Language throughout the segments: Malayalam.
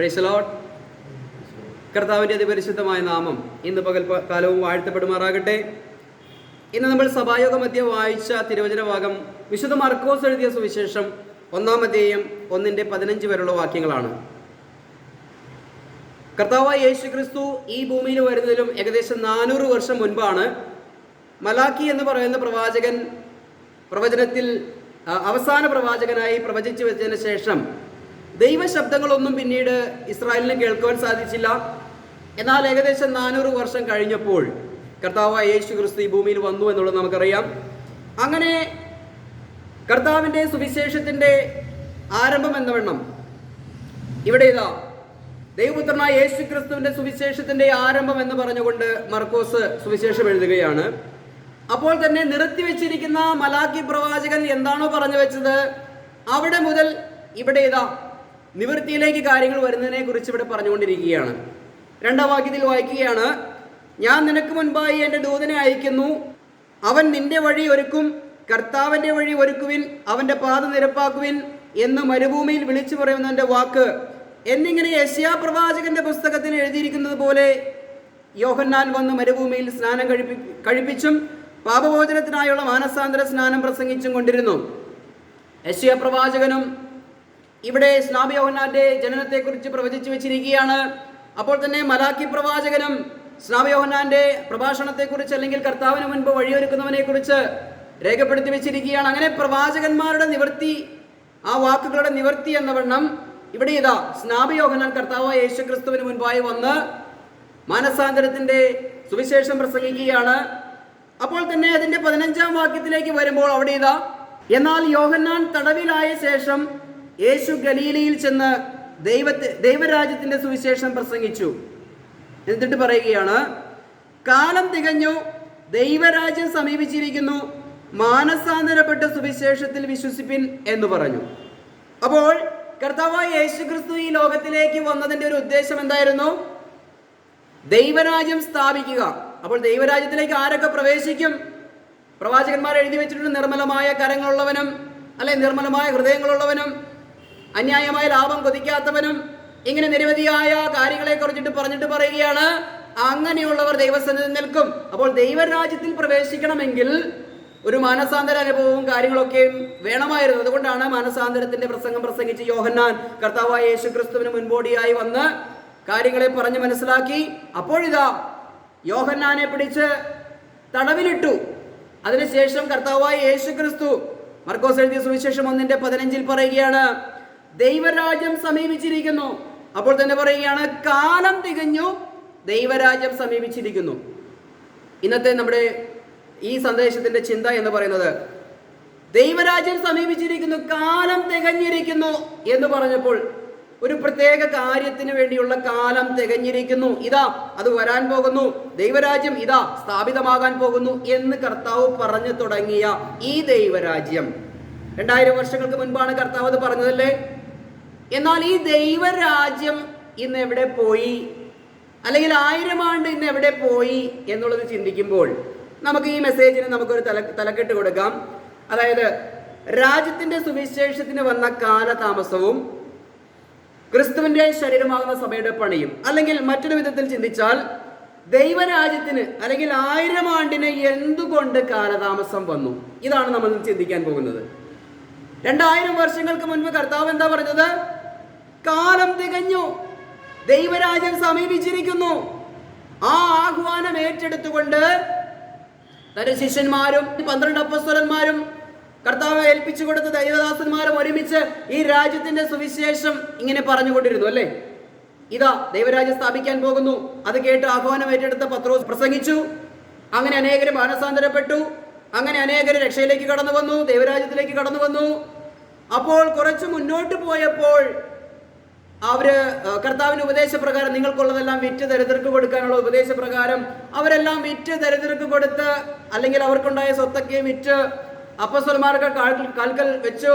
Price the Lord. കർത്താവിൻ്റെ അതിപരിശുദ്ധമായ നാമം ഇന്ന് പകൽക്കാലവും വാഴ്ത്തപ്പെടുമാറാകട്ടെ. ഇന്ന് നമ്മൾ സഭായോഗ മധ്യ വായിച്ച തിരുവചന ഭാഗം വിശുദ്ധ മർക്കോസ് എഴുതിയ സുവിശേഷം 1-ാം അധ്യായം 1-15 വരെയുള്ള വാക്യങ്ങളാണ്. കർത്താവായ യേശു ക്രിസ്തു ഈ ഭൂമിയിൽ വരുന്നതിലും ഏകദേശം 400 വർഷം മുൻപാണ് മലാക്കി എന്ന് പറയുന്ന പ്രവാചകൻ പ്രവചനത്തിൽ അവസാന പ്രവാചകനായി പ്രവചിച്ചു വെച്ചതിന് ശേഷം ദൈവശബ്ദങ്ങളൊന്നും പിന്നീട് ഇസ്രായേലിന് കേൾക്കുവാൻ സാധിച്ചില്ല. എന്നാൽ ഏകദേശം 400 വർഷം കഴിഞ്ഞപ്പോൾ കർത്താവായ യേശു ക്രിസ്തു ഈ ഭൂമിയിൽ വന്നു എന്നുള്ളത് നമുക്കറിയാം. അങ്ങനെ കർത്താവിൻ്റെ സുവിശേഷത്തിൻ്റെ ആരംഭം എന്നവണ്ണം ഇവിടെ ഇതാ ദൈവപുത്രനായ യേശു ക്രിസ്തുവിൻ്റെ സുവിശേഷത്തിൻ്റെ ആരംഭം എന്ന് പറഞ്ഞുകൊണ്ട് മർക്കോസ് സുവിശേഷം എഴുതുകയാണ്. അപ്പോൾ തന്നെ നിർത്തിവെച്ചിരിക്കുന്ന മലാക്കി പ്രവാചകൻ എന്താണോ പറഞ്ഞു വെച്ചത് അവിടെ മുതൽ ഇവിടെ ഇതാ നിവൃത്തിയിലേക്ക് കാര്യങ്ങൾ വരുന്നതിനെ കുറിച്ച് ഇവിടെ പറഞ്ഞുകൊണ്ടിരിക്കുകയാണ്. 2-ാം വാക്യത്തിൽ വായിക്കുകയാണ്, ഞാൻ നിനക്ക് മുൻപായി എൻ്റെ ദൂതനെ അയക്കുന്നു, അവൻ നിന്റെ വഴി ഒരുക്കും, കർത്താവിൻ്റെ വഴി ഒരുക്കുവിൻ, അവൻ്റെ പാത നിരപ്പാക്കുവിൻ എന്ന് മരുഭൂമിയിൽ വിളിച്ചു പറയുന്നതിൻ്റെ വാക്ക് എന്നിങ്ങനെ യെശയ്യാ പ്രവാചകന്റെ പുസ്തകത്തിൽ എഴുതിയിരിക്കുന്നത് പോലെ യോഹന്നാൻ വന്ന് മരുഭൂമിയിൽ സ്നാനം കഴിപ്പിച്ചും പാപമോചനത്തിനായുള്ള മാനസാന്തര സ്നാനം പ്രസംഗിച്ചും കൊണ്ടിരുന്നു. യെശയ്യാ പ്രവാചകനും ഇവിടെ സ്നാപക യോഹന്നാന്റെ ജനനത്തെക്കുറിച്ച് പ്രവചിച്ചു വെച്ചിരിക്കുകയാണ്. അപ്പോൾ തന്നെ മലാക്കി പ്രവാചകനും സ്നാപക യോഹന്നാന്റെ പ്രഭാഷണത്തെക്കുറിച്ച് അല്ലെങ്കിൽ കർത്താവിന് മുൻപ് വഴിയൊരുക്കുന്നവനെ കുറിച്ച് രേഖപ്പെടുത്തി വെച്ചിരിക്കുകയാണ്. അങ്ങനെ പ്രവാചകന്മാരുടെ നിവൃത്തി, ആ വാക്കുകളുടെ നിവൃത്തി എന്നവണ്ണം ഇവിടെ ഇതാ സ്നാപക യോഹന്നാൻ കർത്താവായ യേശു ക്രിസ്തുവിന് മുൻപായി വന്ന് മാനസാന്തരത്തിന്റെ സുവിശേഷം പ്രസംഗിക്കുകയാണ്. അപ്പോൾ തന്നെ അതിന്റെ 15-ാം വാക്യത്തിലേക്ക് വരുമ്പോൾ അവിടെ ഇതാ, എന്നാൽ യോഹന്നാൻ തടവിലായ ശേഷം യേശു ഗലീലയിൽ ചെന്ന് ദൈവരാജ്യത്തിന്റെ സുവിശേഷം പ്രസംഗിച്ചു. എന്നിട്ട് പറയുകയാണ്, കാലം തികഞ്ഞു, ദൈവരാജ്യം സമീപിച്ചിരിക്കുന്നു, മാനസാന്തരപ്പെട്ട സുവിശേഷത്തിൽ വിശ്വസിപ്പിൻ എന്ന് പറഞ്ഞു. അപ്പോൾ കർത്താവായ യേശു ക്രിസ്തു ഈ ലോകത്തിലേക്ക് വന്നതിന്റെ ഒരു ഉദ്ദേശം എന്തായിരുന്നു? ദൈവരാജ്യം സ്ഥാപിക്കുക. അപ്പോൾ ദൈവരാജ്യത്തിലേക്ക് ആരൊക്കെ പ്രവേശിക്കും? പ്രവാചകന്മാർ എഴുതി വെച്ചിട്ടുണ്ട്, നിർമ്മലമായ കരങ്ങളുള്ളവനും അല്ലെ നിർമ്മലമായ ഹൃദയങ്ങളുള്ളവനും അന്യായമായ ലാഭം കൊതിക്കാത്തവനും, ഇങ്ങനെ നിരവധിയായ കാര്യങ്ങളെ കുറിച്ചിട്ട് പറഞ്ഞിട്ട് പറയുകയാണ്, അങ്ങനെയുള്ളവർ ദൈവസന്നിധി നിൽക്കും. അപ്പോൾ ദൈവരാജ്യത്തിൽ പ്രവേശിക്കണമെങ്കിൽ ഒരു മാനസാന്തര അനുഭവവും കാര്യങ്ങളൊക്കെയും വേണമായിരുന്നു. അതുകൊണ്ടാണ് മാനസാന്തരത്തിന്റെ പ്രസംഗം പ്രസംഗിച്ച് യോഹന്നാൻ കർത്താവായ യേശു ക്രിസ്തുവിന് മുൻപോടിയായി വന്ന് കാര്യങ്ങളെ പറഞ്ഞ് മനസ്സിലാക്കി. അപ്പോഴിതാ യോഹന്നാനെ പിടിച്ച് തടവിലിട്ടു. അതിനുശേഷം കർത്താവായ യേശു ക്രിസ്തു മർക്കോസ് എഴുതിയ സുവിശേഷം 1-15 പറയുകയാണ്, ദൈവരാജ്യം സമീപിച്ചിരിക്കുന്നു. അപ്പോൾ തന്നെ പറയുകയാണ്, കാലം തികഞ്ഞു, ദൈവരാജ്യം സമീപിച്ചിരിക്കുന്നു. ഇന്നത്തെ നമ്മുടെ ഈ സന്ദേശത്തിന്റെ ചിന്ത എന്ന് പറയുന്നത് ദൈവരാജ്യം സമീപിച്ചിരിക്കുന്നു, കാലം തികഞ്ഞിരിക്കുന്നു എന്ന് പറഞ്ഞപ്പോൾ ഒരു പ്രത്യേക കാര്യത്തിന് വേണ്ടിയുള്ള കാലം തികഞ്ഞിരിക്കുന്നു, ഇതാ അത് വരാൻ പോകുന്നു, ദൈവരാജ്യം ഇതാ സ്ഥാപിതമാകാൻ പോകുന്നു എന്ന് കർത്താവ് പറഞ്ഞു തുടങ്ങിയ ഈ ദൈവരാജ്യം 2000 വർഷങ്ങൾക്ക് മുൻപാണ് കർത്താവ് അത് പറഞ്ഞതല്ലേ. എന്നാൽ ഈ ദൈവരാജ്യം ഇന്ന് എവിടെ പോയി, അല്ലെങ്കിൽ 1000 ആണ്ട് ഇന്ന് എവിടെ പോയി എന്നുള്ളത് ചിന്തിക്കുമ്പോൾ നമുക്ക് ഈ മെസ്സേജിന് നമുക്കൊരു തലക്കെട്ട് കൊടുക്കാം. അതായത് രാജ്യത്തിന്റെ സുവിശേഷത്തിന് വന്ന കാലതാമസവും ക്രിസ്തുവിന്റെ ശരീരമാകുന്ന സഭയുടെ പണിയും. അല്ലെങ്കിൽ മറ്റൊരു വിധത്തിൽ ചിന്തിച്ചാൽ ദൈവരാജ്യത്തിന് അല്ലെങ്കിൽ 1000 ആണ്ടിന് എന്തുകൊണ്ട് കാലതാമസം വന്നു, ഇതാണ് നമ്മൾ ചിന്തിക്കാൻ പോകുന്നത്. 2000 വർഷങ്ങൾക്ക് മുൻപ് കർത്താവ് എന്താ പറഞ്ഞത്? കാലം തികഞ്ഞു, ദൈവരാജ്യം സമീപിച്ചിരിക്കുന്നു. ആ ആഹ്വാനം ഏറ്റെടുത്തുകൊണ്ട് തന്റെ ശിഷ്യന്മാരും 12 അപ്പോസ്തലന്മാരും കർത്താവ് ഏൽപ്പിച്ചു കൊടുത്ത ദൈവദാസന്മാരും ഒരുമിച്ച് ഈ രാജ്യത്തിന്റെ സുവിശേഷം ഇങ്ങനെ പറഞ്ഞുകൊണ്ടിരുന്നു അല്ലേ. ഇതാ ദൈവരാജ്യം സ്ഥാപിക്കാൻ പോകുന്നു. അത് കേട്ട് ആഹ്വാനം ഏറ്റെടുത്ത പത്രോസ് പ്രസംഗിച്ചു. അങ്ങനെ അനേകരും മാനസാന്തരപ്പെട്ടു. അങ്ങനെ അനേകരും രക്ഷയിലേക്ക് കടന്നു വന്നു, ദൈവരാജ്യത്തിലേക്ക് കടന്നു വന്നു. അപ്പോൾ കുറച്ച് മുന്നോട്ട് പോയപ്പോൾ അവര് കർത്താവിന്റെ ഉപദേശപ്രകാരം നിങ്ങൾക്കുള്ളതെല്ലാം വിറ്റ് ദരിദ്രർക്ക് കൊടുക്കാനുള്ള ഉപദേശപ്രകാരം അവരെല്ലാം വിറ്റ് ദരിദ്രർക്ക് കൊടുത്ത്, അല്ലെങ്കിൽ അവർക്കുണ്ടായ സ്വത്തൊക്കെ വിറ്റ് അപ്പോസ്തലന്മാർക്ക് കാൽക്കൽ വെച്ചു.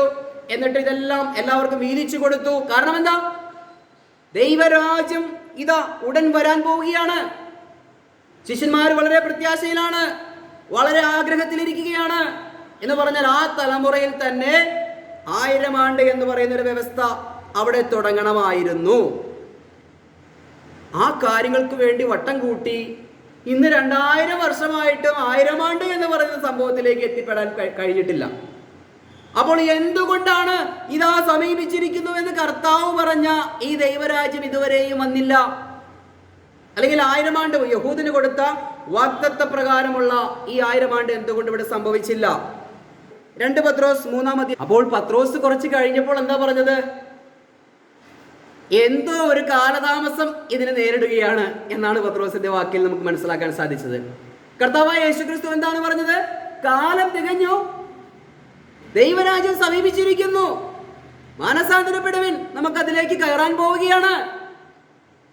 എന്നിട്ട് ഇതെല്ലാം എല്ലാവർക്കും വീതിച്ചു കൊടുത്തു. കാരണം എന്താ? ദൈവരാജ്യം ഇതാ ഉടൻ വരാൻ പോവുകയാണ്. ശിഷ്യന്മാർ വളരെ പ്രത്യാശയിലാണ്, വളരെ ആഗ്രഹത്തിലിരിക്കുകയാണ്. എന്ന് പറഞ്ഞാൽ ആ തലമുറയിൽ തന്നെ 1000 ആണ്ട് എന്ന് പറയുന്ന ഒരു വ്യവസ്ഥ അവിടെ തുടങ്ങണമായിരുന്നു. ആ കാര്യങ്ങൾക്ക് വേണ്ടി വട്ടം കൂട്ടി ഇന്ന് 2000 വർഷമായിട്ടും 1000 ആണ്ട് എന്ന് പറയുന്ന സംഭവത്തിലേക്ക് എത്തിപ്പെടാൻ കഴിഞ്ഞിട്ടില്ല. അപ്പോൾ എന്തുകൊണ്ടാണ് ഇതാ സമീപിച്ചിരിക്കുന്നു എന്ന് കർത്താവ് പറഞ്ഞ ഈ ദൈവരാജ്യം ഇതുവരെയും വന്നില്ല? അല്ലെങ്കിൽ 1000 ആണ്ട് യഹൂദിന് കൊടുത്ത വാഗ്ദത്ത പ്രകാരമുള്ള ഈ 1000 ആണ്ട് എന്തുകൊണ്ട് ഇവിടെ സംഭവിച്ചില്ല? 2 പത്രോസ് 3-ാം അധ്യായം. അപ്പോൾ പത്രോസ് കുറച്ച് കഴിഞ്ഞപ്പോൾ എന്താ പറഞ്ഞത്? എന്തോ ഒരു കാലതാമസം ഇതിനെ നേരിടുകയാണ് എന്നാണ് പത്രോസിന്റെ വാക്കിൽ നമുക്ക് മനസ്സിലാക്കാൻ സാധിച്ചത്. കർത്താവായ യേശുക്രിസ്തു എന്താണ് പറഞ്ഞത്? കാലം തികഞ്ഞു, ദൈവരാജ്യം സമീപിച്ചിരിക്കുന്നു, മാനസാന്തരപ്പെടുവിൻ, നമുക്കതിലേക്ക് കയറാൻ പോവുകയാണ്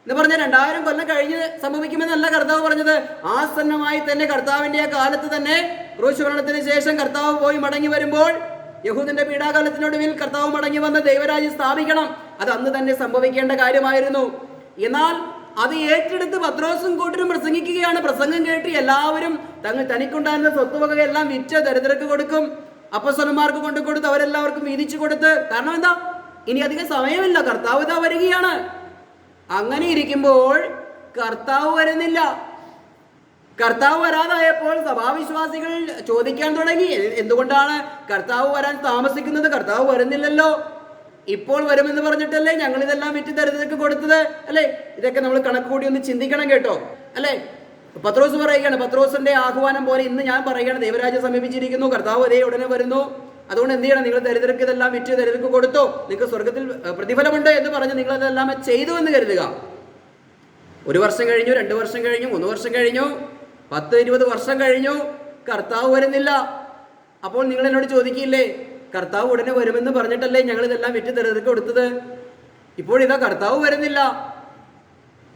എന്ന് പറഞ്ഞ 2000 കൊല്ലം കഴിഞ്ഞ് സംഭവിക്കുമെന്നല്ല കർത്താവ് പറഞ്ഞത്. ആസന്നമായി തന്നെ കർത്താവിന്റെ ആ കാലത്ത് തന്നെ ക്രൂശ് മരണത്തിന് ശേഷം കർത്താവ് പോയി മടങ്ങി വരുമ്പോൾ യഹൂദന്റെ പീഡാകാലത്തിനൊടുവിൽ കർത്താവ് മടങ്ങി വന്ന് ദൈവരാജ്യം സ്ഥാപിക്കണം. അത് അന്ന് തന്നെ സംഭവിക്കേണ്ട കാര്യമായിരുന്നു. എന്നാൽ അത് ഏറ്റെടുത്ത് പത്രോസും കൂട്ടരും പ്രസംഗിക്കുകയാണ്. പ്രസംഗം കേട്ട് എല്ലാവരും തനിക്കുണ്ടായിരുന്ന സ്വത്തുവകയെല്ലാം വിറ്റ് ദരിദ്രർക്ക് കൊടുക്കും, അപ്പോസ്തലന്മാർക്ക് കൊണ്ടു കൊടുത്ത് അവരെല്ലാവർക്കും വീതിച്ചു കൊടുത്ത്. കാരണം എന്താ? ഇനി അധികം സമയമില്ല, കർത്താവ് ഇതാ വരികയാണ്. അങ്ങനെ ഇരിക്കുമ്പോൾ കർത്താവ് വരുന്നില്ല. കർത്താവ് വരാതായപ്പോൾ സഭാവിശ്വാസികൾ ചോദിക്കാൻ തുടങ്ങി, എന്തുകൊണ്ടാണ് കർത്താവ് വരാൻ താമസിക്കുന്നത്? കർത്താവ് വരുന്നില്ലല്ലോ, ഇപ്പോൾ വരുമെന്ന് പറഞ്ഞിട്ടല്ലേ ഞങ്ങൾ ഇതെല്ലാം വിറ്റ് ദരിദ്രർക്ക് കൊടുത്തത് അല്ലേ? ഇതൊക്കെ നമ്മൾ കണക്ക് കൂടി ഒന്ന് ചിന്തിക്കണം കേട്ടോ, അല്ലേ? പത്രോസ് പറയുകയാണ്, പത്രോസിന്റെ ആഹ്വാനം പോലെ ഇന്ന് ഞാൻ പറയുകയാണ്, ദൈവരാജ്യം സമീപിച്ചിരിക്കുന്നു, കർത്താവ് അതേ ഉടനെ വരുന്നു, അതുകൊണ്ട് എന്ത് ചെയ്യണം? നിങ്ങൾ ദരിദ്രർക്ക് ഇതെല്ലാം വിറ്റ് ദരിദ്രർക്ക് കൊടുത്തോ, നിങ്ങൾക്ക് സ്വർഗത്തിൽ പ്രതിഫലമുണ്ട് എന്ന് പറഞ്ഞ് നിങ്ങൾ അതെല്ലാം ചെയ്തു എന്ന് കരുതുക. 1 വർഷം കഴിഞ്ഞു, 2 വർഷം കഴിഞ്ഞു, 3 വർഷം കഴിഞ്ഞു, 10-20 വർഷം കഴിഞ്ഞു, കർത്താവ് വരുന്നില്ല. അപ്പോൾ നിങ്ങൾ എന്നോട് ചോദിക്കില്ലേ, കർത്താവ് ഉടനെ വരുമെന്ന് പറഞ്ഞിട്ടല്ലേ ഞങ്ങൾ ഇതെല്ലാം വിറ്റ് ദരിദ്രർക്ക് കൊടുത്തത്? ഇപ്പോഴിതാ കർത്താവ് വരുന്നില്ല.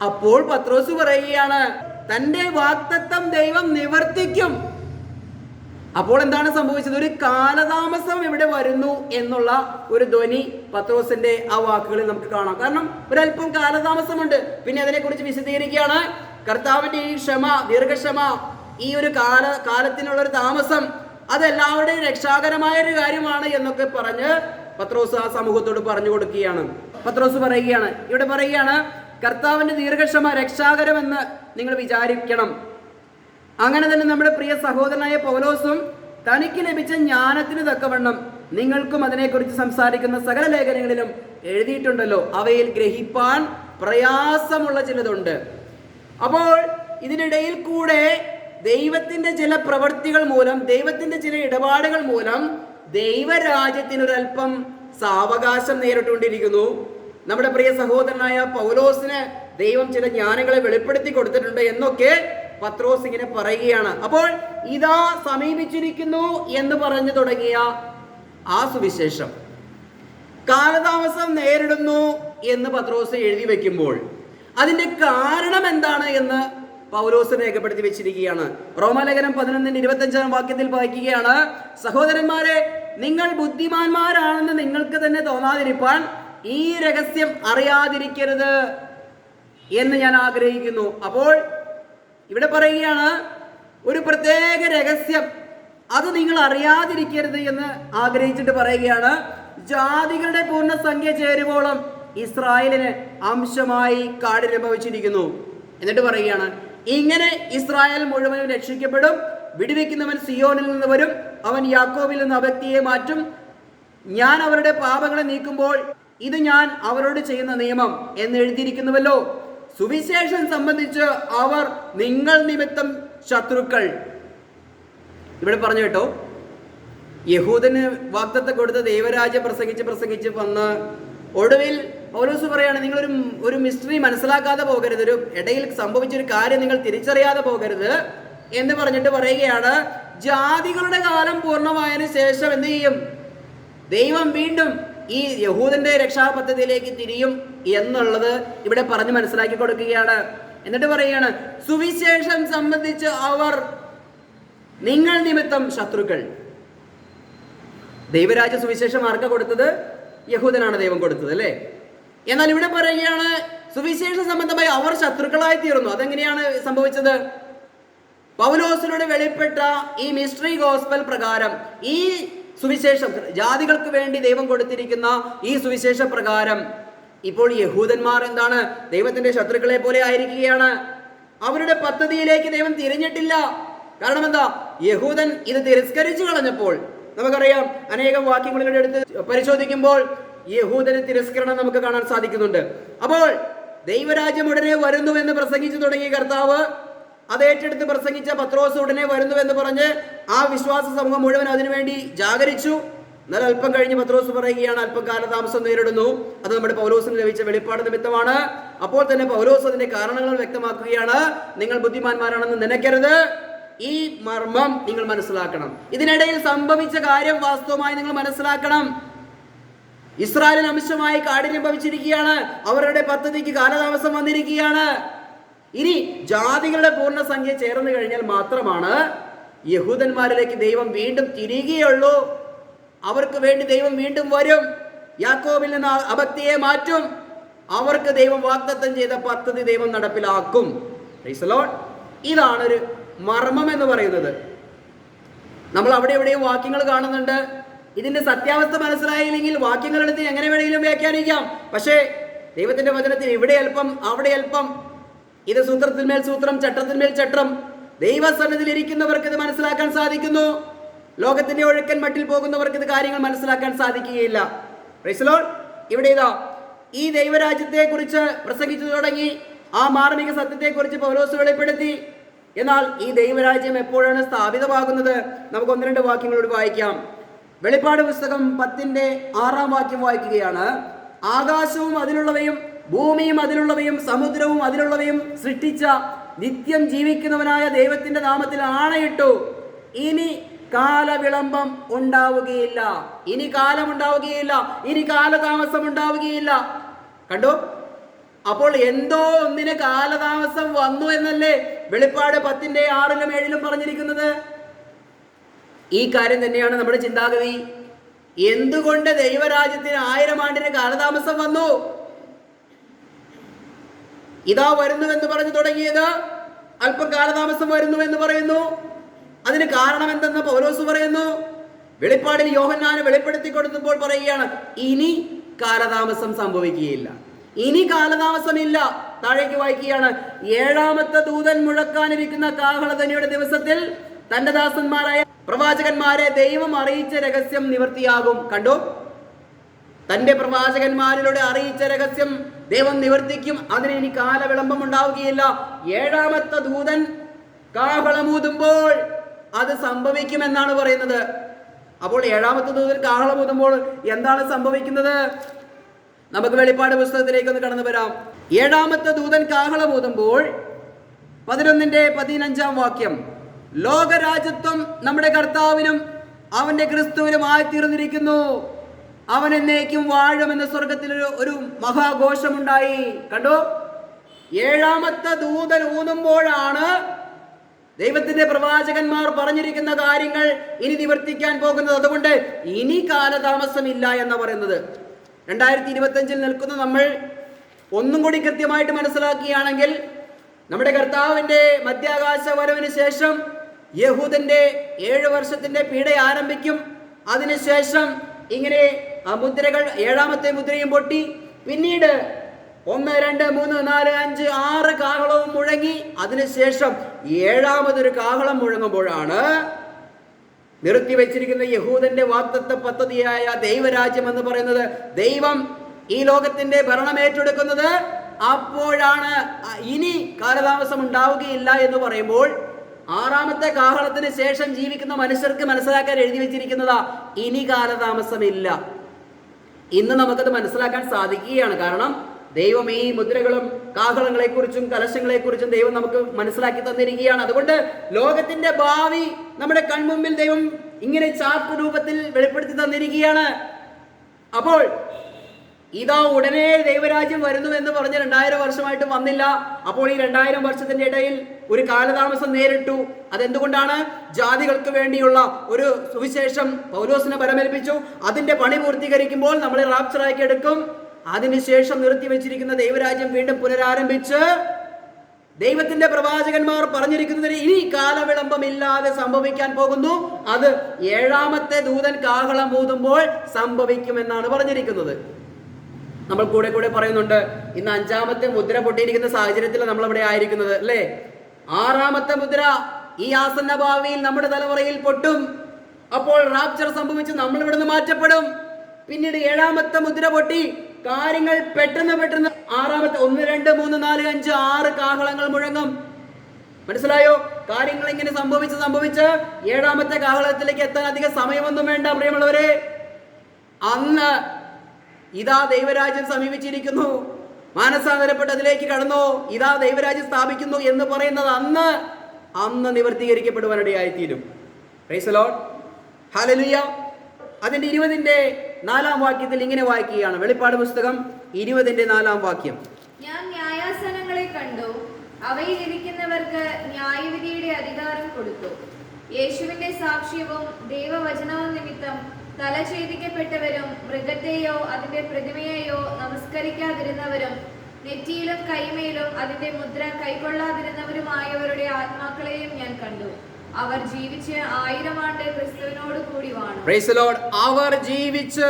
അപ്പോൾ പത്രോസ് പറയുകയാണ്, തന്റെ വാഗ്ദത്തം ദൈവം നിവർത്തിക്കും. അപ്പോൾ എന്താണ് സംഭവിച്ചത്? ഒരു കാലതാമസം ഇവിടെ വരുന്നു എന്നുള്ള ഒരു ധ്വനി പത്രോസിന്റെ ആ വാക്കുകളിൽ നമുക്ക് കാണാം. കാരണം ഒരല്പം കാലതാമസമുണ്ട്. പിന്നെ അതിനെക്കുറിച്ച് വിശദീകരിക്കുകയാണ്, കർത്താവിന്റെ ഈ ക്ഷമ, ദീർഘക്ഷമ, ഈ ഒരു കാലത്തിനുള്ള ഒരു താമസം അതെല്ലാവരുടെയും രക്ഷാകരമായ ഒരു കാര്യമാണ് എന്നൊക്കെ പറഞ്ഞ് പത്രോസ് ആ സമൂഹത്തോട് പറഞ്ഞു കൊടുക്കുകയാണ്. പത്രോസ് പറയുകയാണ്, ഇവിടെ പറയുകയാണ്, കർത്താവിന്റെ ദീർഘക്ഷമ രക്ഷാകരമെന്ന് നിങ്ങൾ വിചാരിക്കണം. അങ്ങനെ തന്നെ നമ്മുടെ പ്രിയ സഹോദരനായ പൗലോസും തനിക്ക് ലഭിച്ച ജ്ഞാനത്തിന് തക്കവണ്ണം നിങ്ങൾക്കും അതിനെക്കുറിച്ച് സംസാരിക്കുന്ന സകല ലേഖനങ്ങളിലും എഴുതിയിട്ടുണ്ടല്ലോ, അവയിൽ ഗ്രഹിപ്പാൻ പ്രയാസമുള്ള ചിലതുണ്ട്. അപ്പോൾ ഇതിനിടയിൽ കൂടെ ദൈവത്തിന്റെ ചില പ്രവൃത്തികൾ മൂലം, ദൈവത്തിന്റെ ചില ഇടപാടുകൾ മൂലം ദൈവരാജ്യത്തിനൊരൽപ്പം സാവകാശം നേരിട്ടുകൊണ്ടിരിക്കുന്നു. നമ്മുടെ പ്രിയ സഹോദരനായ പൗലോസിന് ദൈവം ചില ജ്ഞാനങ്ങളെ വെളിപ്പെടുത്തി കൊടുത്തിട്ടുണ്ട് എന്നൊക്കെ പത്രോസ് ഇങ്ങനെ പറയുകയാണ്. അപ്പോൾ ഇതാ സമീപിച്ചിരിക്കുന്നു എന്ന് പറഞ്ഞു തുടങ്ങിയ ആ സുവിശേഷം കാലതാമസം നേരിടുന്നു എന്ന് പത്രോസ് എഴുതി വെക്കുമ്പോൾ അതിന്റെ കാരണം എന്താണ് എന്ന് പൗലോസ് രേഖപ്പെടുത്തി വെച്ചിരിക്കുകയാണ്. റോമാലേഖനം 11:25 വാക്യത്തിൽ വായിക്കുകയാണ്, സഹോദരന്മാരെ, നിങ്ങൾ ബുദ്ധിമാന്മാരാണെന്ന് നിങ്ങൾക്ക് തന്നെ തോന്നാതിരിപ്പാൻ ഈ രഹസ്യം അറിയാതിരിക്കരുത് എന്ന് ഞാൻ ആഗ്രഹിക്കുന്നു. അപ്പോൾ ഇവിടെ പറയുകയാണ്, ഒരു പ്രത്യേക രഹസ്യം അത് നിങ്ങൾ അറിയാതിരിക്കരുത് എന്ന് ആഗ്രഹിച്ചിട്ട് പറയുകയാണ്, ജാതികളുടെ പൂർണ്ണസംഖ്യ ചേരുവോളം ഇസ്രായേലിന് അംശമായി കാഠിന്യം ഭവിച്ചിരിക്കുന്നു. എന്നിട്ട് പറയുകയാണ്, ഇങ്ങനെ ഇസ്രായേൽ മുഴുവനും രക്ഷിക്കപ്പെടും, വിടുവിക്കുന്നവൻ സിയോനിൽ നിന്ന് വരും, അവൻ യാക്കോബിൽ നിന്ന് അഭക്തിയെ മാറ്റും. ഞാൻ അവരുടെ പാപങ്ങളെ നീക്കുമ്പോൾ ഇത് ഞാൻ അവരോട് ചെയ്യുന്ന നിയമം എന്ന് എഴുതിയിരിക്കുന്നുവല്ലോ. സുവിശേഷം സംബന്ധിച്ച് അവർ നിങ്ങൾ നിമിത്തം ശത്രുക്കൾ. ഇവിടെ പറഞ്ഞു കേട്ടോ, യഹൂദന് വാഗ്ദത്തം കൊടുത്ത ദൈവരാജ്യം പ്രസംഗിച്ച് വന്ന് ഒടുവിൽ പൗലോസ് പറയാണ്, നിങ്ങളൊരു ഒരു മിസ്റ്ററി മനസ്സിലാക്കാതെ പോകരുത്, ഒരു ഇടയിൽ സംഭവിച്ചൊരു കാര്യം നിങ്ങൾ തിരിച്ചറിയാതെ പോകരുത് എന്ന് പറഞ്ഞിട്ട് പറയുകയാണ്, ജാതികളുടെ കാലം പൂർണ്ണമായതിനു ശേഷം എന്ത് ചെയ്യും? ദൈവം വീണ്ടും ഈ യഹൂദന്റെ രക്ഷാപദ്ധതിയിലേക്ക് തിരിയും എന്നുള്ളത് ഇവിടെ പറഞ്ഞ് മനസ്സിലാക്കി കൊടുക്കുകയാണ്. എന്നിട്ട് പറയുകയാണ്, സുവിശേഷം സംബന്ധിച്ച് അവർ നിങ്ങൾ നിമിത്തം ശത്രുക്കൾ. ദൈവരാജ്യ സുവിശേഷം ആർക്കാ കൊടുത്തത്? യഹൂദനാണ് ദൈവം കൊടുത്തത്, അല്ലേ? എന്നാൽ ഇവിടെ പറയുകയാണ്, സുവിശേഷ സംബന്ധമായി അവർ ശത്രുക്കളായി തീർന്നു. അതെങ്ങനെയാണ് സംഭവിച്ചത്? പൗലോസിലൂടെ വെളിപ്പെട്ട ഈ മിസ്റ്ററി ഗോസ്പൽ പ്രകാരം, ഈ സുവിശേഷം ജാതികൾക്ക് വേണ്ടി ദൈവം കൊടുത്തിരിക്കുന്ന ഈ സുവിശേഷ പ്രകാരം ഇപ്പോൾ യഹൂദന്മാർ എന്താണ്? ദൈവത്തിന്റെ ശത്രുക്കളെ പോലെ ആയിരിക്കുകയാണ്. അവരുടെ പദ്ധതിയിലേക്ക് ദൈവം തിരിഞ്ഞിട്ടില്ല. കാരണം എന്താ? യഹൂദൻ ഇത് തിരസ്കരിച്ചു കളഞ്ഞപ്പോൾ നമുക്കറിയാം, അനേകം വാക്യങ്ങളുടെ എടുത്ത് പരിശോധിക്കുമ്പോൾ യഹൂദന് തിരസ്കരണം നമുക്ക് കാണാൻ സാധിക്കുന്നുണ്ട്. അപ്പോൾ ദൈവരാജ്യം ഉടനെ വരുന്നുവെന്ന് പ്രസംഗിച്ചു തുടങ്ങിയ കർത്താവ് അത് ഏറ്റെടുത്ത് പ്രസംഗിച്ച പത്രോസ് ഉടനെ വരുന്നുവെന്ന് പറഞ്ഞ് ആ വിശ്വാസ സമൂഹം മുഴുവൻ അതിനുവേണ്ടി ജാഗരിച്ചു. എന്നാൽ അല്പം കഴിഞ്ഞ് പത്രോസ് പറയുകയാണ്, അല്പം കാലതാമസം നേരിടുന്നു, അത് നമ്മുടെ പൗലോസിന് ലഭിച്ച വെളിപ്പാട് നിമിത്തമാണ്. അപ്പോൾ തന്നെ പൗലോസ് അതിന്റെ കാരണങ്ങൾ വ്യക്തമാക്കുകയാണ്. നിങ്ങൾ ബുദ്ധിമാന്മാരാണെന്ന് നനയ്ക്കരുത്, ഈ മർമ്മം നിങ്ങൾ മനസ്സിലാക്കണം. ഇതിനിടയിൽ സംഭവിച്ച കാര്യം വാസ്തവമായി നിങ്ങൾ മനസ്സിലാക്കണം. ഇസ്രായേലിന് അംശമായി കാഠിന്യം ഭവിച്ചിരിക്കുകയാണ്. അവരുടെ പദ്ധതിക്ക് കാലതാമസം വന്നിരിക്കുകയാണ്. ഇനി ജാതികളുടെ പൂർണ്ണസംഖ്യ ചേർന്ന് കഴിഞ്ഞാൽ മാത്രമാണ് യഹൂദന്മാരിലേക്ക് ദൈവം വീണ്ടും തിരികുകയുള്ളൂ. അവർക്ക് വേണ്ടി ദൈവം വീണ്ടും വരും. യാക്കോബിൽ നിന്ന് അഭക്തിയെ മാറ്റും. അവർക്ക് ദൈവം വാഗ്ദത്തം ചെയ്ത പദ്ധതി ദൈവം നടപ്പിലാക്കും. Price the Lord. ഇതാണൊരു മർമ്മം എന്ന് പറയുന്നത്. നമ്മൾ അവിടെ എവിടെയും വാക്യങ്ങൾ കാണുന്നുണ്ട്. ഇതിന്റെ സത്യാവസ്ഥ മനസ്സിലായില്ലെങ്കിൽ വാക്യങ്ങളെടുത്ത് എങ്ങനെ വേണമെങ്കിലും വ്യാഖ്യാനിക്കാം. പക്ഷേ ദൈവത്തിന്റെ വചനത്തിൽ ഇവിടെ അല്പം അവിടെ അല്പം, ഇത് സൂത്രത്തിന്മേൽ സൂത്രം, ചട്ടത്തിന്മേൽ ചട്ടം. ദൈവസന്നിധിയിൽ ഇരിക്കുന്നവർക്ക് ഇത് മനസ്സിലാക്കാൻ സാധിക്കുന്നു. ലോകത്തിന്റെ ഒഴുക്കൻ മട്ടിൽ പോകുന്നവർക്ക് ഇത് കാര്യങ്ങൾ മനസ്സിലാക്കാൻ സാധിക്കുകയില്ല. Price the Lord. ഇവിടെ ഇതാ ഈ ദൈവരാജ്യത്തെ കുറിച്ച് പ്രസംഗിച്ചു തുടങ്ങി. ആ മാർമിക സത്യത്തെക്കുറിച്ച് പൗലോസ് വെളിപ്പെടുത്തി. എന്നാൽ ഈ ദൈവരാജ്യം എപ്പോഴാണ് സ്ഥാപിതമാകുന്നത്? നമുക്ക് 1-2 വാക്യങ്ങളോട് വായിക്കാം. വെളിപ്പാട് പുസ്തകം 10:6 വാക്യം വായിക്കുകയാണ്. ആകാശവും അതിലുള്ളവയും ഭൂമിയും അതിലുള്ളവയും സമുദ്രവും അതിലുള്ളവയും സൃഷ്ടിച്ച നിത്യം ജീവിക്കുന്നവനായ ദൈവത്തിന്റെ നാമത്തിൽ ആണയിട്ടു, ഇനി കാലവിളംബം ഉണ്ടാവുകയില്ല. ഇനി കാലം ഉണ്ടാവുകയില്ല. ഇനി കാലതാമസം ഉണ്ടാവുകയില്ല. കണ്ടു? അപ്പോൾ എന്തോ ഒന്നിന് കാലതാമസം വന്നു എന്നല്ലേ വെളിപ്പാട് 10:6 7 പറഞ്ഞിരിക്കുന്നത്? ഈ കാര്യം തന്നെയാണ് നമ്മുടെ ചിന്താഗതി. എന്തുകൊണ്ട് ദൈവരാജ്യത്തിന് 1000 ആണ്ടിന് കാലതാമസം വന്നു? ഇതാ വരുന്നുവെന്ന് പറഞ്ഞു തുടങ്ങിയത് അല്പം കാലതാമസം വരുന്നുവെന്ന് പറയുന്നു. അതിന് കാരണം എന്തെന്ന് പൗലോസ് പറയുന്നു. വെളിപ്പാടിൽ യോഹന്നാന് വെളിപ്പെടുത്തി കൊടുത്തപ്പോൾ പറയുകയാണ്, ഇനി കാലതാമസം സംഭവിക്കുകയില്ല. ഇനി കാലതാമസമില്ല. താഴേക്ക് വായിക്കുകയാണ്. 7ാമത്തെ ദൂതൻ മുഴക്കാനിരിക്കുന്ന കാഹളധ്വനിയുടെ ദിവസത്തിൽ തന്റെ ദാസന്മാരായ പ്രവാചകന്മാരെ ദൈവം അറിയിച്ച രഹസ്യം നിവർത്തിയാകും. കണ്ടോ? തന്റെ പ്രവാചകന്മാരിലൂടെ അറിയിച്ച രഹസ്യം ദൈവം നിവർത്തിക്കും. അതിന് ഇനി കാലവിളംബം ഉണ്ടാവുകയില്ല. 7ാമത്തെ ദൂതൻ കാഹളമൂതുമ്പോൾ അത് സംഭവിക്കുമെന്നാണ് പറയുന്നത്. അപ്പോൾ 7ാമത്തെ ദൂതൻ കാഹളമൂതുമ്പോൾ എന്താണ് സംഭവിക്കുന്നത്? നമുക്ക് വെളിപ്പാട് പുസ്തകത്തിലേക്ക് ഒന്ന് കടന്നു വരാം. 7ാമത്തെ ദൂതൻ കാഹളമൂതുമ്പോൾ 11:15 വാക്യം, ലോകരാജ്യത്വം നമ്മുടെ കർത്താവിനും അവന്റെ ക്രിസ്തുവിനും ആയിത്തീർന്നിരിക്കുന്നു, അവൻ എന്നേക്കും വാഴുമെന്ന സ്വർഗത്തിൽ ഒരു മഹാഘോഷമുണ്ടായി. കണ്ടോ? 7ാമത്തെ ദൂതൻ ഊതുമ്പോഴാണ് ദൈവത്തിന്റെ പ്രവാചകന്മാർ പറഞ്ഞിരിക്കുന്ന കാര്യങ്ങൾ ഇനി നിവർത്തിക്കാൻ പോകുന്നത്. അതുകൊണ്ട് ഇനി കാലതാമസമില്ല എന്ന് പറയുന്നത്. 2025 നിൽക്കുന്ന നമ്മൾ ഒന്നും കൂടി കൃത്യമായിട്ട് മനസ്സിലാക്കുകയാണെങ്കിൽ, നമ്മുടെ കർത്താവിന്റെ മധ്യാകാശ വരവിന് ശേഷം യഹൂദന്റെ 7 വർഷത്തിന്റെ പീഡ ആരംഭിക്കും. അതിനുശേഷം ഇങ്ങനെ ആ മുദ്രകൾ 7ാമത്തെ മുദ്രയും പൊട്ടി, പിന്നീട് 1 2 3 4 5 6 കാഹളവും മുഴങ്ങി. അതിനുശേഷം 7ാമതൊരു കാഹളം മുഴങ്ങുമ്പോഴാണ് നിർത്തിവെച്ചിരിക്കുന്ന യഹൂദന്റെ വാഗ്ദത്ത പദ്ധതിയായ ദൈവരാജ്യം എന്ന് പറയുന്നത്, ദൈവം ഈ ലോകത്തിന്റെ ഭരണം ഏറ്റെടുക്കുന്നത്. അപ്പോഴാണ് ഇനി കാലതാമസം ഉണ്ടാവുകയില്ല എന്ന് പറയുമ്പോൾ 6ാമത്തെ കാഹളത്തിന് ശേഷം ജീവിക്കുന്ന മനുഷ്യർക്ക് മനസ്സിലാക്കാൻ എഴുതി വെച്ചിരിക്കുന്നതാ, ഇനി കാലതാമസമില്ല. ഇന്ന് നമുക്കത് മനസ്സിലാക്കാൻ സാധിക്കുകയാണ്. കാരണം ദൈവം ഈ മുദ്രകളും കാഹളങ്ങളെക്കുറിച്ചും കലശങ്ങളെക്കുറിച്ചും ദൈവം നമുക്ക് മനസ്സിലാക്കി തന്നിരിക്കുകയാണ്. അതുകൊണ്ട് ലോകത്തിന്റെ ഭാവി നമ്മുടെ കൺമുമ്പിൽ ദൈവം ഇങ്ങനെ ചാർട്ട് രൂപത്തിൽ വെളിപ്പെടുത്തി തന്നിരിക്കുകയാണ്. അപ്പോൾ ഇതാ ഉടനെ ദൈവരാജ്യം വരുന്നു എന്ന് പറഞ്ഞ് 2000 വർഷമായിട്ട് വന്നില്ല. അപ്പോൾ ഈ 2000 വർഷത്തിന്റെ ഇടയിൽ ഒരു കാലതാമസം നേരിട്ടു. അതെന്തുകൊണ്ടാണ്? ജാതികൾക്ക് വേണ്ടിയുള്ള ഒരു സുവിശേഷം പൗലോസിനെ പരമേൽപ്പിച്ചു. അതിന്റെ പണി പൂർത്തീകരിക്കുമ്പോൾ നമ്മളെ റാപ്ചറാക്കി എടുക്കും. അതിനുശേഷം നിർത്തിവെച്ചിരിക്കുന്ന ദൈവരാജ്യം വീണ്ടും പുനരാരംഭിച്ച് ദൈവത്തിന്റെ പ്രവാചകന്മാർ പറഞ്ഞിരിക്കുന്നതിന് ഇനി കാലവിളംബമില്ലാതെ സംഭവിക്കാൻ പോകുന്നു. അത് 7ാമത്തെ ദൂതൻ കാഹളം ഊതുമ്പോൾ സംഭവിക്കുമെന്നാണ് പറഞ്ഞിരിക്കുന്നത്. നമ്മൾ കൂടെ കൂടെ പറയുന്നുണ്ട്, ഇന്ന് 5ാമത്തെ മുദ്ര പൊട്ടിയിരിക്കുന്ന സാഹചര്യത്തിൽ നമ്മൾ ഇവിടെ ആയിരിക്കുന്നത് അല്ലേ. 6ാമത്തെ മുദ്ര ഈ ആസന്ന ഭാവിയിൽ നമ്മുടെ തലമുറയിൽ പൊട്ടും. അപ്പോൾ റാപ്ചർ സംഭവിച്ച് നമ്മൾ ഇവിടുന്ന് മാറ്റപ്പെടും. പിന്നീട് 7ാമത്തെ മുദ്ര പൊട്ടി കാര്യങ്ങൾ പെട്ടെന്ന് 6ാമത്തെ 1 2 3 4 5 6 കാഹളങ്ങൾ മുഴങ്ങും. മനസ്സിലായോ? കാര്യങ്ങൾ ഇങ്ങനെ സംഭവിച്ച് 7ാമത്തെ കാഹളത്തിലേക്ക് എത്താൻ അധികം സമയമൊന്നും വേണ്ട പ്രിയമുള്ളവരെ. അന്ന് ഇതാ ദൈവരാജ്യം സമീപിച്ചിരിക്കുന്നു, മാനസാന്തരപ്പെട്ട് അതിലേക്ക് കടന്നോ, ഇതാ ദൈവരാജ്യം സ്ഥാപിക്കുന്നു എന്ന് പറയുന്നത് അന്ന് നിവർത്തീകരിക്കപ്പെടുവാനിടയായിത്തീരും. Praise the lord, hallelujah. അതിന്റെ 20ന്റെ 4ാം വാക്യത്തിൽ ഇങ്ങനെ വായിക്കുകയാണ്. വെളിപ്പാട് പുസ്തകം 20ന്റെ 4ാം വാക്യം. ഞാൻ ന്യായാസനങ്ങളെ കണ്ടു, അവയിൽ ഇരിക്കുന്നവർക്ക് ന്യായവിധിയുടെ അധികാരം കൊടുത്തു. യേശുവിന്റെ സാക്ഷ്യവും ദൈവവചനവും നിമിത്തം തല ഛേദിക്കപ്പെട്ടവരും മൃഗത്തെയോ അതിന്റെ പ്രതിമയെയോ നമസ്കരിക്കാതിരുന്നവരും നെറ്റിയിലും കൈമേലും അതിന്റെ മുദ്ര കൈക്കൊള്ളാതിരുന്നവരുമായവരുടെ ആത്മാക്കളെയും ഞാൻ കണ്ടു. അവർ ജീവിച്ച് 1000 ആണ്ട് ക്രിസ്തുവിനോട് കൂടി വാണു. Price the Lord. അവർ ജീവിച്ച്